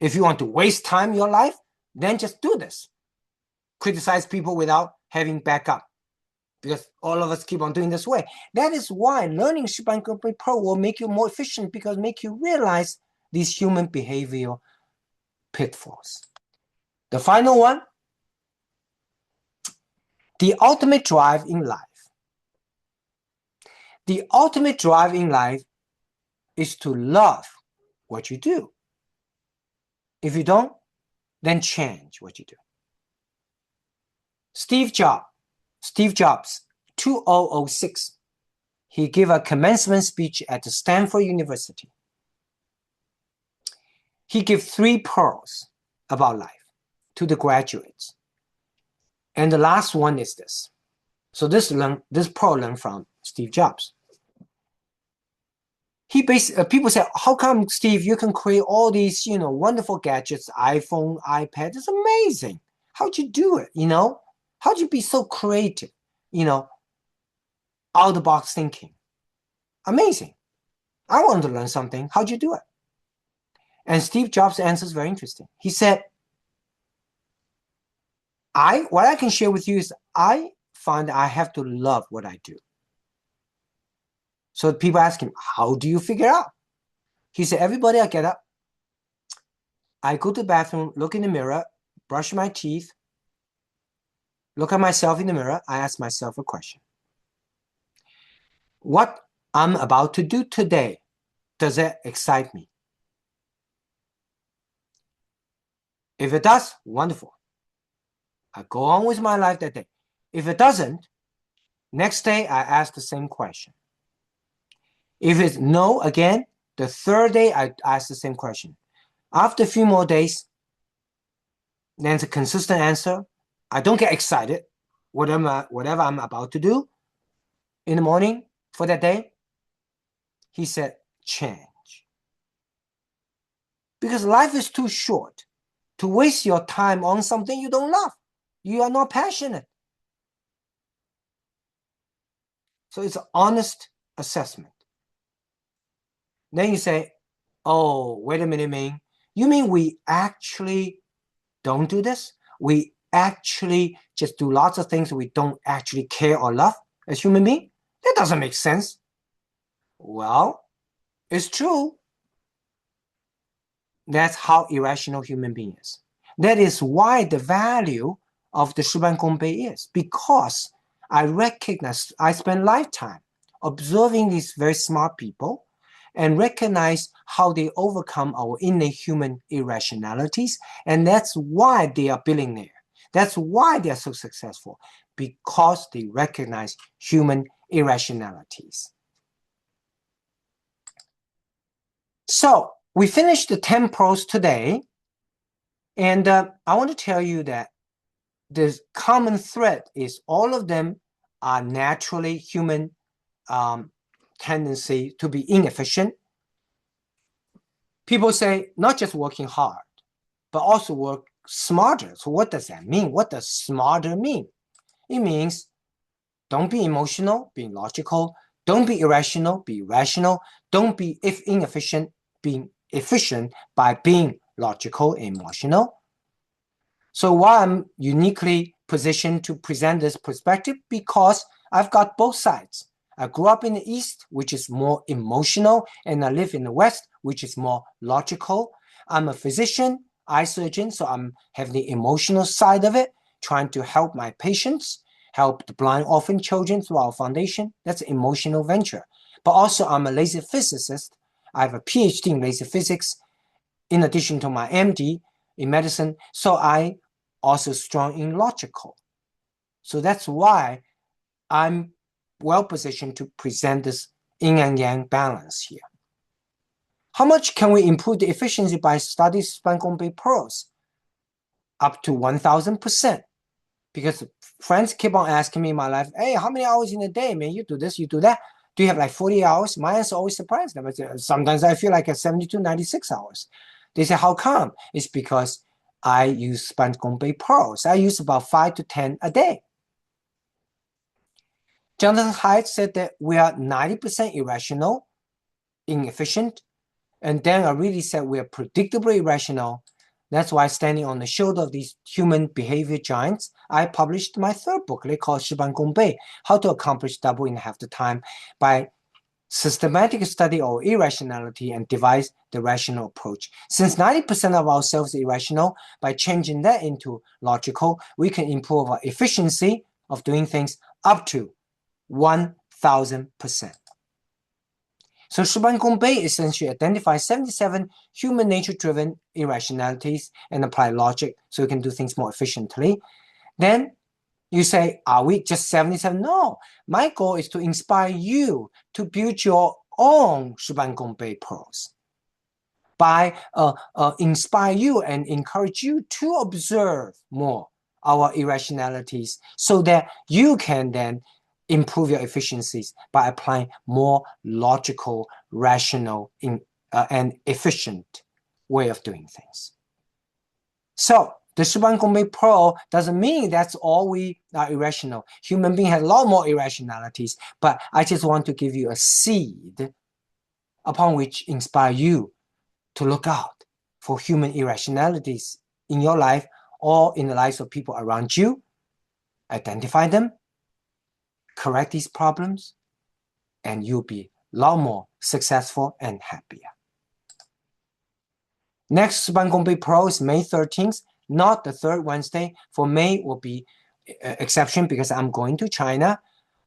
if you want to waste time in your life, then just do this. Criticize people without having backup, because all of us keep on doing this way. That is why learning Shi Ban Gong Bei Pro will make you more efficient, because make you realize these human behavioral pitfalls. The final one, the ultimate drive in life. The ultimate drive in life is to love what you do. If you don't, then change what you do. Steve Jobs, 2006, he gave a commencement speech at Stanford University. He gave 3 pearls about life to the graduates. And the last one is this. So this pearl learned from Steve Jobs. People say, how come, Steve, you can create all these, wonderful gadgets, iPhone, iPad? It's amazing. How'd you do it, How'd you be so creative, out of the box thinking? Amazing. I want to learn something. How'd you do it? And Steve Jobs' answer is very interesting. He said, what I can share with you is I find I have to love what I do. So people ask him, how do you figure out? He said, everybody, I get up, I go to the bathroom, look in the mirror, brush my teeth, look at myself in the mirror, I ask myself a question. What I'm about to do today, does it excite me? If it does, wonderful. I go on with my life that day. If it doesn't, next day I ask the same question. If it's no again, the 3rd day I ask the same question. After a few more days, then it's a consistent answer. I don't get excited, whatever I'm about to do in the morning for that day. He said, change. Because life is too short to waste your time on something you don't love. You are not passionate. So it's an honest assessment. Then you say, oh, wait a minute, Ming. You mean we actually don't do this? We actually just do lots of things we don't actually care or love as human beings? That doesn't make sense. Well, it's true. That's how irrational human being is. That is why the value of the Shi Ban Gong Bei is, because I recognize, I spend lifetime observing these very smart people and recognize how they overcome our innate human irrationalities. And that's why they are billionaires. That's why they are so successful, because they recognize human irrationalities. So we finished the 10 pros today. And I want to tell you that the common thread is all of them are naturally human tendency to be inefficient. People say not just working hard, but also work smarter. So what does that mean? What does smarter mean? It means don't be emotional, be logical. Don't be irrational, be rational. Don't be inefficient, be efficient by being logical and emotional. So why I'm uniquely positioned to present this perspective? Because I've got both sides. I grew up in the East, which is more emotional, and I live in the West, which is more logical. I'm a physician, eye surgeon, so I'm having the emotional side of it, trying to help my patients, help the blind orphan children through our foundation. That's an emotional venture. But also I'm a laser physicist. I have a PhD in laser physics, in addition to my MD in medicine. So I also strong in logical. So that's why I'm well positioned to present this yin and yang balance here. How much can we improve the efficiency by studying Shi Ban Gong Bei pearls? Up to 1,000%. Because friends keep on asking me in my life, hey, how many hours in a day, man? You do this, you do that. Do you have like 40 hours? My answer always surprises them. Sometimes I feel like at 72, 96 hours. They say, how come? It's because I use Shi Ban Gong Bei pearls. I use about 5 to 10 a day. Jonathan Haidt said that we are 90% irrational, inefficient, and then I really said we are predictably irrational. That's why standing on the shoulder of these human behavior giants, I published my third booklet called Shi Ban Gong Bei, How to Accomplish Double in Half the Time by systematic study of irrationality and devise the rational approach. Since 90% of ourselves is irrational, by changing that into logical, we can improve our efficiency of doing things up to 1,000%. So Shi Ban Gong Bei essentially identifies 77 human nature-driven irrationalities and apply logic so we can do things more efficiently. Then you say, are we just 77? No, my goal is to inspire you to build your own Shi Ban Gong Bei pearls. By inspire you and encourage you to observe more our irrationalities so that you can then improve your efficiencies by applying more logical, rational, and efficient way of doing things. So the Shi Ban Gong Bei pearl doesn't mean that's all we are irrational. Human beings have a lot more irrationalities, but I just want to give you a seed upon which inspire you to look out for human irrationalities in your life or in the lives of people around you, identify them, correct these problems, and you'll be a lot more successful and happier. Next Shi Ban Gong Bei pearl is May 13th, not the third Wednesday. For May will be exception because I'm going to China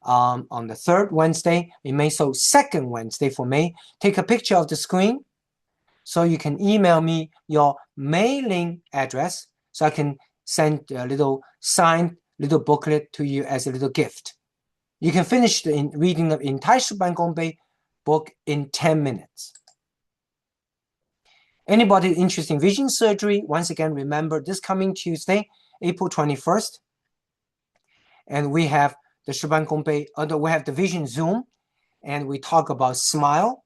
on the third Wednesday in May. So second Wednesday for May, take a picture of the screen so you can email me your mailing address so I can send a little signed little booklet to you as a little gift. You can finish the reading the entire Shi Ban Gong Bei book in 10 minutes. Anybody interested in vision surgery, once again, remember this coming Tuesday, April 21st. And we have the Shi Ban Gong Bei, we have the vision Zoom, and we talk about SMILE,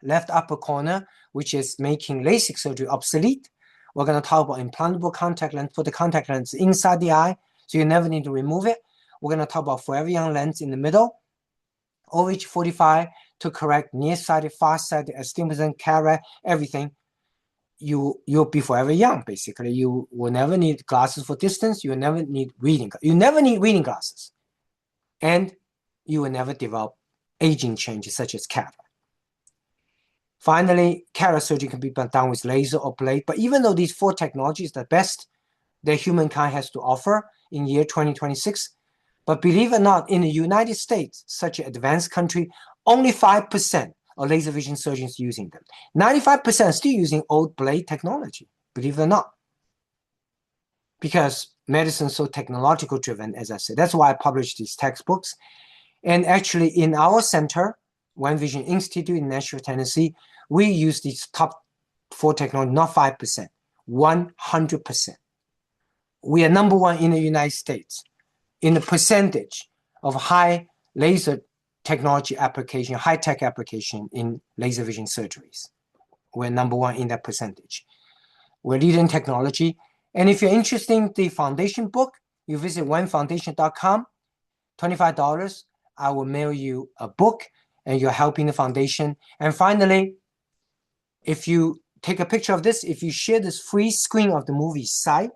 left upper corner, which is making LASIK surgery obsolete. We're going to talk about implantable contact lens, put the contact lens inside the eye, so you never need to remove it. We're going to talk about forever young lens in the middle, OH 45 to correct nearsighted, farsighted, astigmatism, cataract, everything. You'll be forever young, basically. You will never need glasses for distance. You will never need reading. You never need reading glasses. And you will never develop aging changes such as cataract. Finally, cataract surgery can be done with laser or blade. But even though these four technologies are the best that humankind has to offer in year 2026, but believe it or not, in the United States, such an advanced country, only 5% of laser vision surgeons using them. 95% are still using old blade technology, believe it or not. Because medicine is so technological driven, as I said. That's why I published these textbooks. And actually in our center, One Vision Institute in Nashville, Tennessee, we use these top four technologies, not 5%, 100%. We are number one in the United States in the percentage of high laser technology application, high-tech application in laser vision surgeries. We're number one in that percentage. We're leading technology. And if you're interested in the foundation book, you visit onefoundation.com, $25. I will mail you a book and you're helping the foundation. And finally, if you take a picture of this, if you share this free screen of the movie site,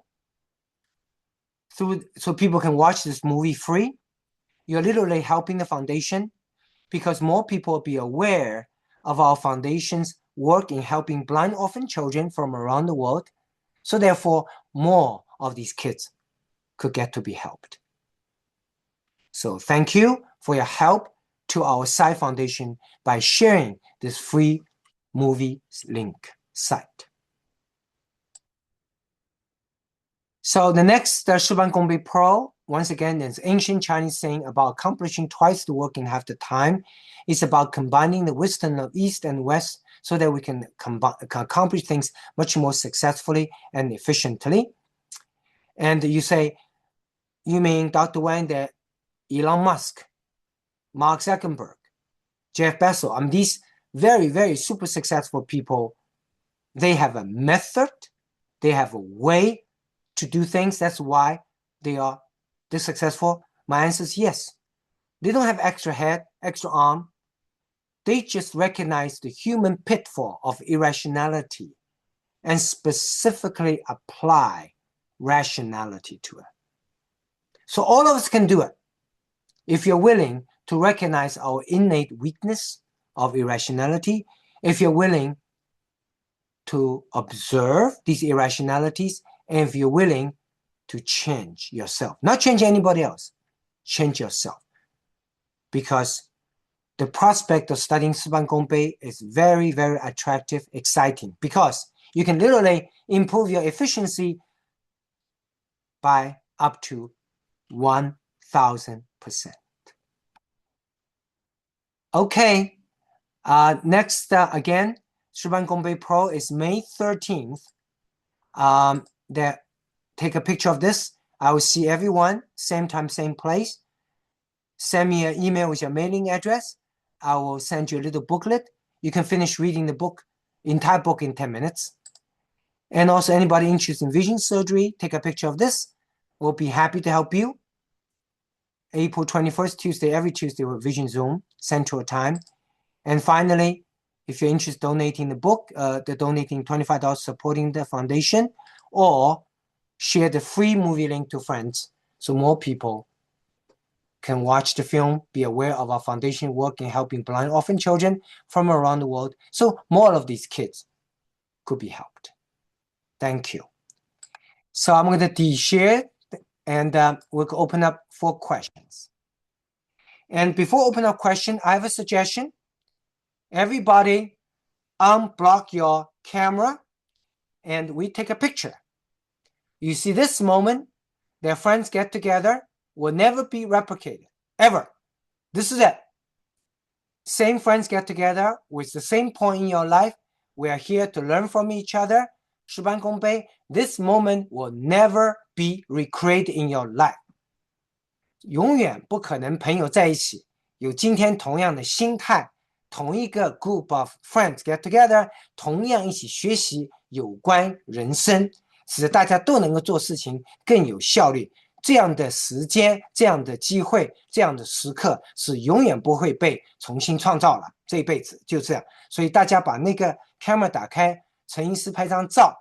so people can watch this movie free, you're literally helping the foundation because more people will be aware of our foundation's work in helping blind orphan children from around the world. So therefore, more of these kids could get to be helped. So thank you for your help to our Sci Foundation by sharing this free movie link site. So the next Shi Ban Gong Bei Pro, once again, there's ancient Chinese saying about accomplishing twice the work in half the time. It's about combining the wisdom of East and West so that we can accomplish things much more successfully and efficiently. And you say, you mean, Dr. Wang, that Elon Musk, Mark Zuckerberg, Jeff Bezos, these very, very super successful people, they have a method, they have a way to do things. That's why they are this successful. My answer is yes. They don't have extra head, extra arm. They just recognize the human pitfall of irrationality and specifically apply rationality to it. So all of us can do it if you're willing to recognize our innate weakness of irrationality, if you're willing to observe these irrationalities, and if you're willing to change yourself. Not change anybody else, change yourself. Because the prospect of studying Shi Ban Gong Bei is very, very attractive, exciting, because you can literally improve your efficiency by up to 1,000%. Okay, next again, Shi Ban Gong Bei Pro is May 13th. Take a picture of this. I will see everyone, same time, same place. Send me an email with your mailing address. I will send you a little booklet. You can finish reading the book, entire book in 10 minutes. And also anybody interested in vision surgery, take a picture of this. We'll be happy to help you. April 21st, Tuesday, every Tuesday with Vision Zoom, Central Time. And finally, if you're interested in donating the book, the donating $25 supporting the foundation, or share the free movie link to friends so more people can watch the film, be aware of our foundation work in helping blind orphan children from around the world, so more of these kids could be helped. Thank you. So I'm going to de-share, and we'll open up for questions. And before open up question, I have a suggestion. Everybody unblock your camera and we take a picture. You see this moment, their friends get together, will never be replicated, ever. This is it. Same friends get together with the same point in your life. We are here to learn from each other. Shi Ban Gong Bei, this moment will never be recreated in your life. 永远不可能朋友在一起，有今天同样的心态，同一个 group of friends get together， 同样一起学习有关人生，使得大家都能够做事情更有效率。这样的时间，这样的机会，这样的时刻是永远不会被重新创造了，这一辈子就这样。所以大家把那个 camera 打开，陈医师拍张照，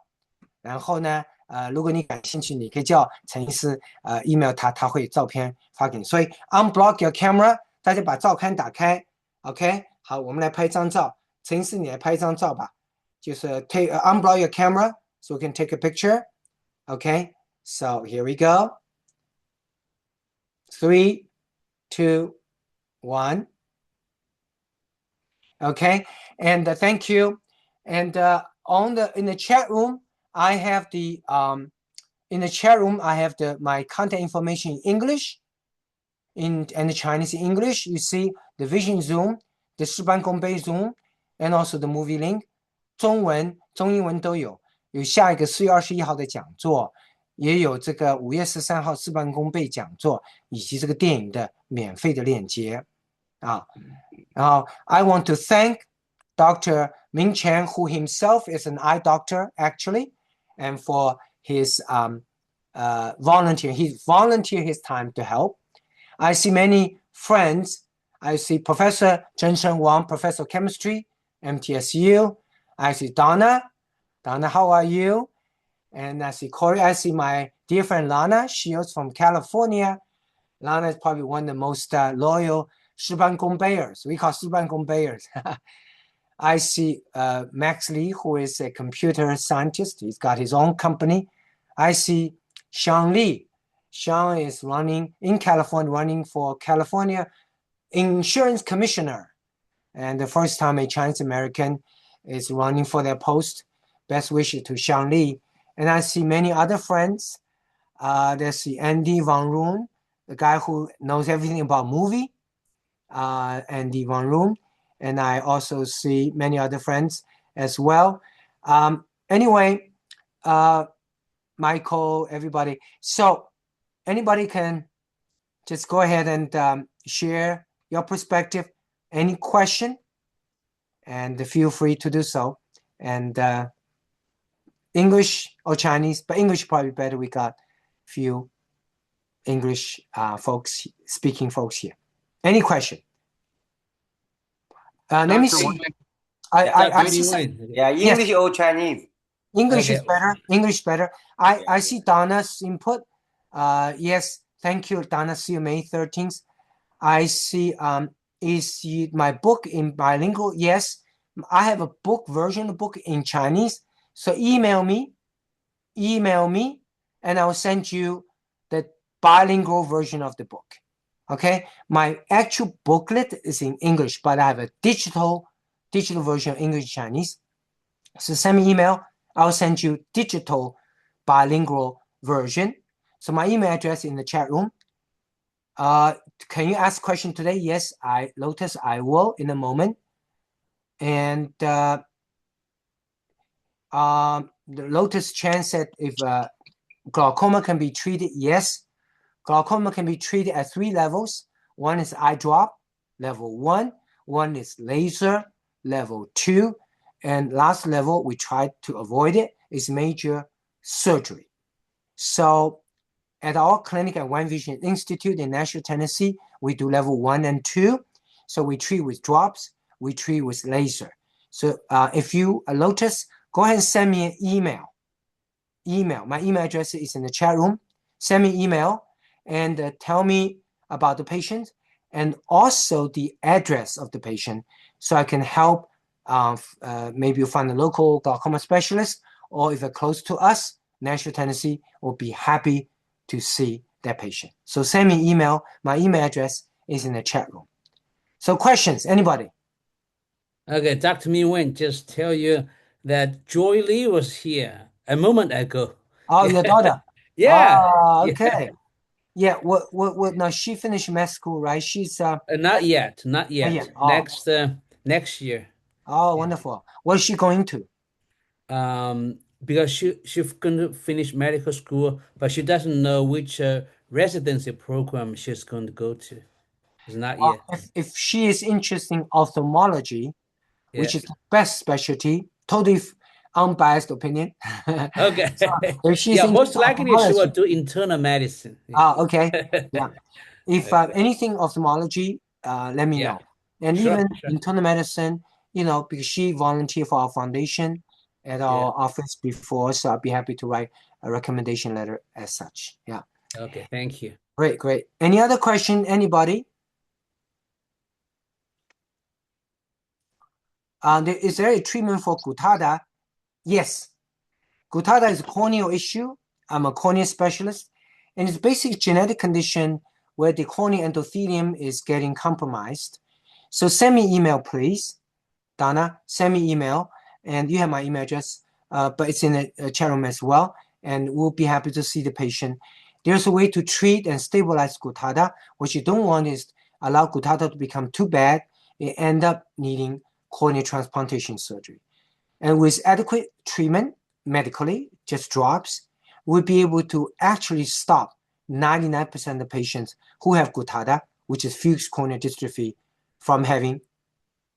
然后呢，如果你感兴趣，你可以叫陈医师email 他，他会照片发给你。所以 unblock your camera， 大家把照片打开 ，OK， 好，我们来拍张照。陈医师，你来拍一张照吧，就是 unblock your camera so we can take a picture. Okay, so here we go. 3, 2, 1. Okay, and thank you. And in the chat room, I have the my contact information in English, and the Chinese in English. You see the Vision Zoom, the Shi Ban Gong Bei Zoom, and also the movie link. 中文、中英文都有。有下一个4月21号的讲座，也有这个5月13号Shi Ban Gong Bei讲座，以及这个电影的免费的链接啊。然后 I want to thank Dr. Ming Chen, who himself is an eye doctor actually, and for his volunteer. He volunteered his time to help. I see many friends. I see Professor Zhensheng Wang, Professor of Chemistry, MTSU. I see Donna. Donna, how are you? And I see Corey. I see my dear friend Lana Shields from California. Lana is probably one of the most loyal Shi Ban Gong Beiers. We call Shi Ban Gong Beiers. I see Max Lee, who is a computer scientist. He's got his own company. I see Xiang Li. Xiang is running in California, running for California Insurance Commissioner. And the first time a Chinese American is running for their post. Best wishes to Xiang Li. And I see many other friends. There's the Andy Van Roon, the guy who knows everything about movie, Andy Van Roon. And I also see many other friends as well. Anyway, Michael, everybody. So anybody can just go ahead and share your perspective, any question, and feel free to do so. And English or Chinese, but English probably better. We got few English speaking folks here. Any question? Let me see. I see some, English or Chinese? English is better. English better. I see Donna's input. Yes, thank you, Donna. See you May 13th. I see. Is my book in bilingual? Yes, I have a book version of the book in Chinese. So email me, and I'll send you the bilingual version of the book. Okay, my actual booklet is in English, but I have a digital version of English Chinese. So send me email. I'll send you digital bilingual version. So my email address in the chat room. Can you ask question today? Yes, Lotus, I will in a moment. And the Lotus Chan said if glaucoma can be treated, yes. Glaucoma can be treated at 3 levels. One is eye drop, level 1. One is laser, level 2. And last level, we tried to avoid it, is major surgery. So at our clinic at One Vision Institute in Nashville, Tennessee, we do level 1 and 2. So we treat with drops, we treat with laser. So if you, Lotus, go ahead and send me an email. My email address is in the chat room. Send me email and tell me about the patient and also the address of the patient so I can help. Maybe you find a local glaucoma specialist, or if they're close to us, Nashville, Tennessee, will be happy to see that patient. So send me email. My email address is in the chat room. So questions, anybody? Okay, Dr. Ming Wen just tell you that Joy Lee was here a moment ago. Oh, your daughter? Yeah. Okay. Yeah. What? Now she finished med school, right? She's not yet. Oh. Next year. Oh, wonderful. What is she going to? Because she's going to finish medical school, but she doesn't know which residency program she's going to go to. It's not yet. If she is interested in ophthalmology, which is the best specialty, totally unbiased opinion. Okay. So if she's most likely she will do internal medicine. Okay. Yeah. If anything ophthalmology, let me know. And even internal medicine, because she volunteered for our foundation at our office before, so I'll be happy to write a recommendation letter as such. Yeah. Okay. Thank you. Great. Any other question? Anybody? Is there a treatment for Gutada? Yes. Gutada is a corneal issue. I'm a cornea specialist. And it's basically a genetic condition where the corneal endothelium is getting compromised. So send me email, please. Donna, send me email. And you have my email address, but it's in the chat room as well. And we'll be happy to see the patient. There's a way to treat and stabilize Gutada. What you don't want is allow Gutada to become too bad. It end up needing corneal transplantation surgery. And with adequate treatment, medically, just drops, we'll be able to actually stop 99% of the patients who have Gutada, which is fused corneal dystrophy, from having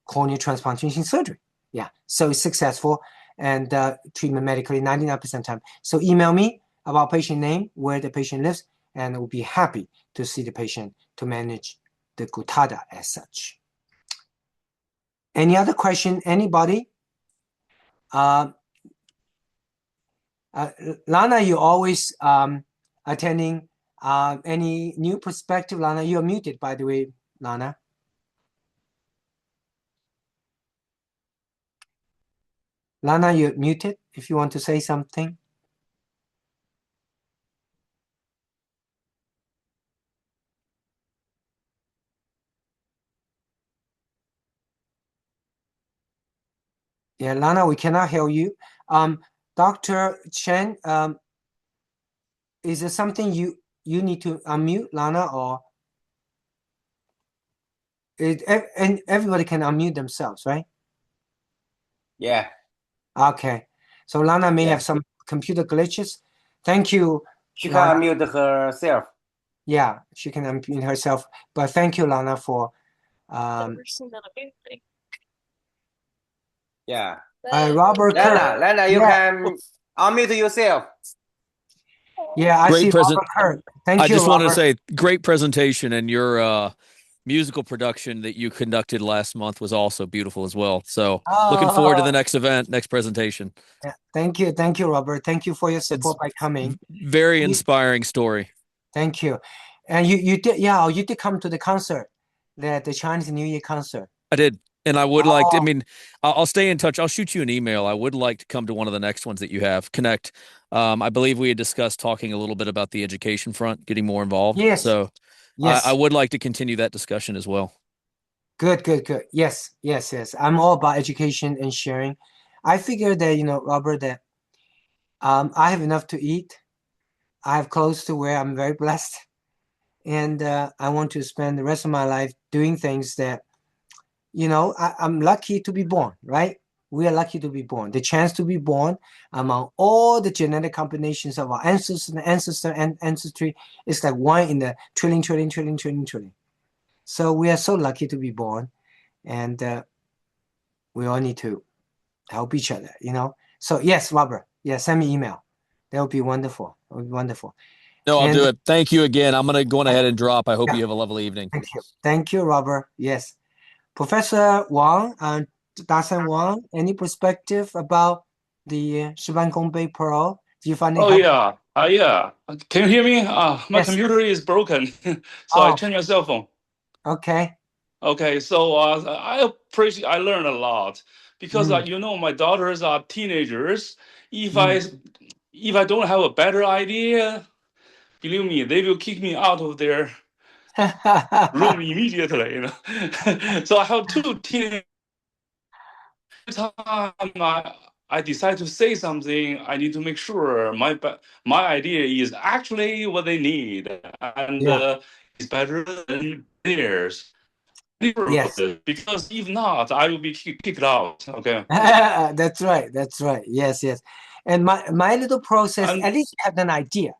corneal transplantation surgery. Yeah, so it's successful and treatment medically 99% of the time. So email me about patient name, where the patient lives, and we'll be happy to see the patient to manage the Gutada as such. Any other question? Anybody? Lana, you always attending. Any new perspective? Lana, you're muted, by the way, Lana. Lana, you're muted if you want to say something. Yeah, Lana, we cannot hear you. Dr. Chen, is there something you need to unmute, Lana, or and everybody can unmute themselves, right? Yeah. Okay. So Lana may have some computer glitches. Thank you. She Lana. can unmute herself. Yeah, she can unmute herself. But thank you, Lana, for Yeah. Robert Kerr. Lana, you can unmute yourself. Yeah, I see Robert Kerr. Thank you, I just Robert. wanted to say, great presentation, and your musical production that you conducted last month was also beautiful as well. So looking forward to the next event, next presentation. Yeah, thank you, Robert. Thank you for your support by coming. Very inspiring story. Thank you. And you did come to the concert, the Chinese New Year concert. I did. And I would like to, I mean, I'll stay in touch. I'll shoot you an email. I would like to come to one of the next ones that you have. Connect. I believe we had discussed talking a little bit about the education front, getting more involved. Yes. So yes. I would like to continue that discussion as well. Good. Yes. I'm all about education and sharing. I figured that, Robert, that I have enough to eat. I have clothes to wear. I'm very blessed. And I want to spend the rest of my life doing things that, I'm lucky to be born, right? We are lucky to be born. The chance to be born among all the genetic combinations of our ancestry is like 1 in the trillion. So we are so lucky to be born, and we all need to help each other, So yes, Robert, send me email. That would be wonderful. No, I'll do it. Thank you again. I'm going to go ahead and drop. I hope you have a lovely evening. Thank you, Robert. Yes. Professor Wang and Zhensheng Wang, any perspective about the Shi Ban Gong Bei Pearl? Do you find it helpful? Yeah. Can you hear me? My computer is broken, so I turned your cell phone. Okay. So I appreciate. I learned a lot because my daughters are teenagers. If I don't have a better idea, believe me, they will kick me out of their room immediately. So I have 2 teenagers. Every time I decide to say something, I need to make sure my idea is actually what they need, and it's better than theirs. Yes. Because if not, I will be kicked out. Okay. That's right. Yes. And my little process, at least you have an idea,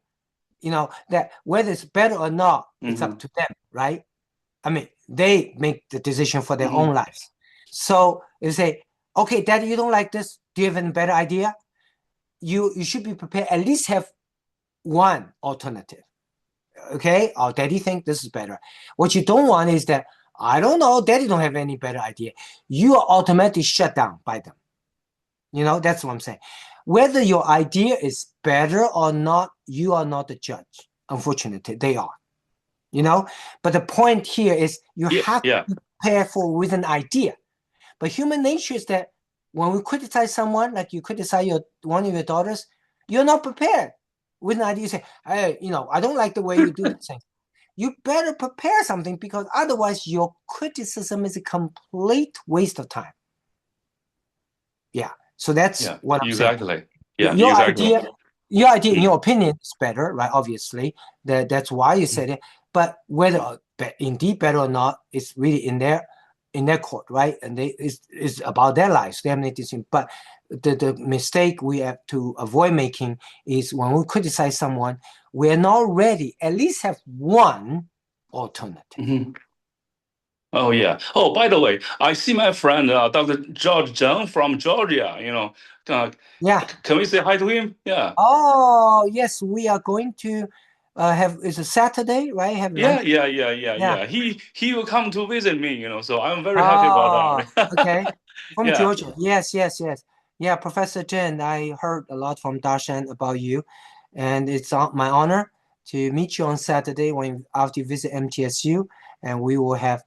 that whether it's better or not, it's up to them, right? I mean, they make the decision for their own lives. So you say, okay, Daddy, you don't like this. Do you have a better idea? You should be prepared. At least have one alternative. Okay? Or Daddy think this is better. What you don't want is that, I don't know, Daddy don't have any better idea. You are automatically shut down by them. That's what I'm saying. Whether your idea is better or not, you are not the judge. Unfortunately, they are. But the point here is you have to be prepared with an idea. But human nature is that when we criticize someone, like you criticize one of your daughters, you're not prepared with an idea. You say, hey, I don't like the way you do this thing. You better prepare something, because otherwise your criticism is a complete waste of time. Yeah. So that's what I'm saying. Yeah, your exactly. idea, in your opinion, is better, right? Obviously, that's why you said it. But whether indeed better or not, it's really in their court, right? And it's about their lives. They have made decisions. But the mistake we have to avoid making is when we criticize someone, we are not ready. At least have one alternative. Oh yeah. Oh, by the way, I see my friend Dr. George Zheng from Georgia. Can we say hi to him? Yeah. Oh yes, we are going to have. It's a Saturday, right? Yeah. He will come to visit me. So I'm very happy about that. Okay. From Georgia. Yes. Yeah, Professor Zheng, I heard a lot from Darshan about you, and it's my honor to meet you on Saturday after you visit MTSU, and we will have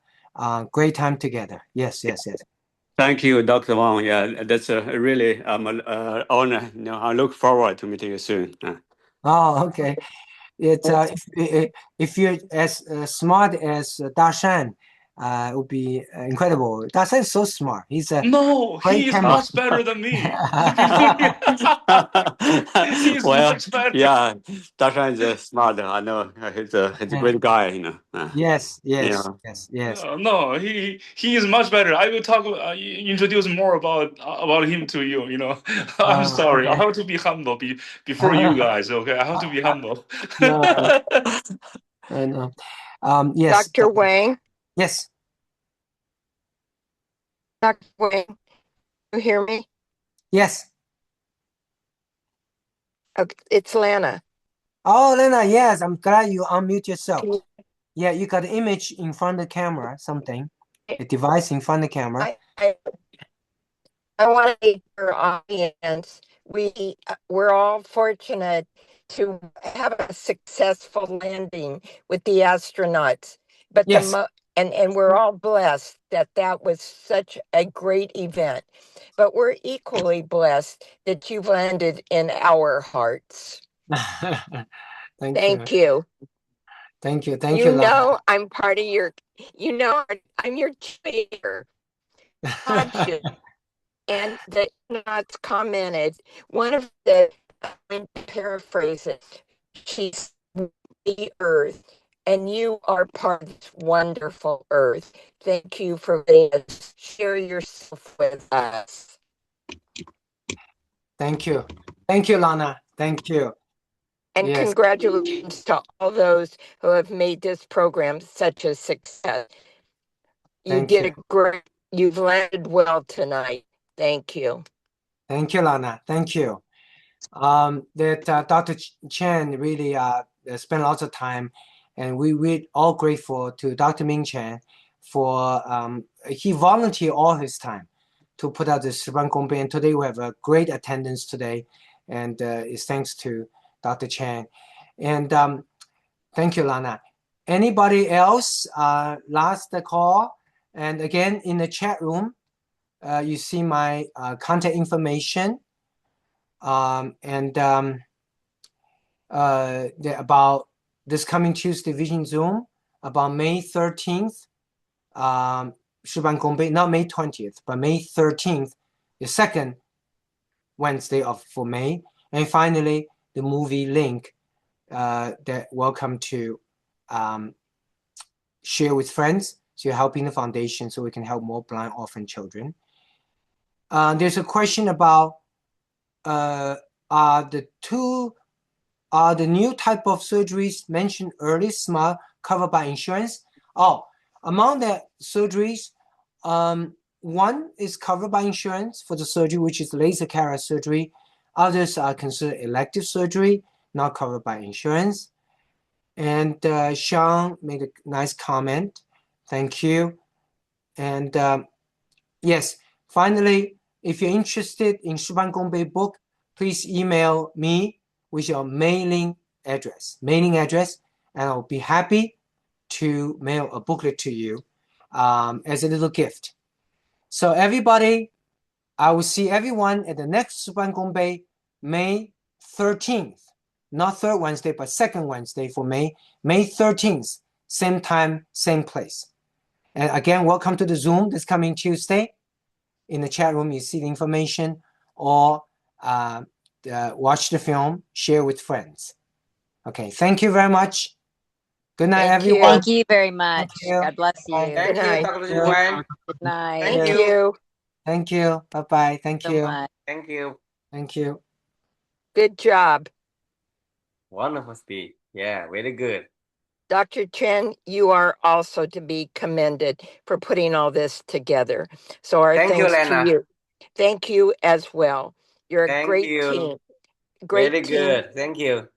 great time together. Yes. Thank you, Dr. Wang. Yeah, that's a really honor. I look forward to meeting you soon. Oh, okay. It's if you're as smart as Dashan, it would be incredible. Dashan is so smart. He's a No, great he is chemist. much better than me. He's Well, much better. yeah, Dashan is smart. I know he's a great guy. Yes, yes, Yeah. yes, yes. No, he is much better. I will talk, introduce more about him to you. I'm sorry. I Okay. have to be humble before you guys. Okay, I have to be humble. No, I know. Yes. Dr. Wang, Yes. Dr. Wang, you hear me? Yes. Okay, it's Lana. Oh, Lena, yes. I'm glad you unmute yourself. Yeah, you got an image in front of the camera, something. A device in front of the camera. I want to meet your audience. We're all fortunate to have a successful landing with the astronauts, but Yes. and we're all blessed that was such a great event. But we're equally blessed that you've landed in our hearts. Thank you. Thank you. Thank you, You Lana. know, I'm part of your. I'm your cheerleader. And the astronauts commented, one of the, I'm paraphrasing, she's the Earth, and you are part of this wonderful Earth. Thank you for letting us share yourself with us. Thank you. Thank you, Lana. Thank you. And Yes. congratulations to all those who have made this program such a success. You've landed well tonight. Thank you. Thank you, Lana. Thank you. Dr. Chen really spent lots of time, and we're all grateful to Dr. Ming Chen for he volunteered all his time to put out this Shi Ban Gong Bei, and today we have a great attendance today, and it's thanks to Dr. Chen. And thank you, Lana. Anybody else last call? And again, in the chat room, you see my contact information. About this coming Tuesday Vision Zoom, about May 13th, Shi Ban Gong Bei, not May 20th, but May 13th, the second Wednesday for May. And finally, the movie link that welcome to share with friends. So you're helping the foundation so we can help more blind orphan children. There's a question about are the new type of surgeries mentioned earlier smart covered by insurance? Oh, among the surgeries, one is covered by insurance for the surgery, which is laser cataract surgery. Others are considered elective surgery, not covered by insurance. And Sean made a nice comment. Thank you. And yes, finally, if you're interested in Shi Ban Gong Bei book, please email me with your mailing address, and I'll be happy to mail a booklet to you as a little gift. So everybody, I will see everyone at the next Shi Ban Gong Bei, May 13th, not third Wednesday, but second Wednesday for May 13th, same time, same place. And again, welcome to the Zoom this coming Tuesday. In the chat room, you see the information, or watch the film, share with friends. Okay, thank you very much. Good night, everyone. Thank you very much. You. God bless you. Thank you, Dr. Wang. Good night. Thank you. Thank you. Bye-bye. Thank you. Thank you. Thank you. Good job. Wonderful speech. Yeah, very good. Dr. Chen, you are also to be commended for putting all this together. So our Thank you, thanks to Lena. you. Thank you as well. You're a Thank great you. team. Great Very team. good. Thank you.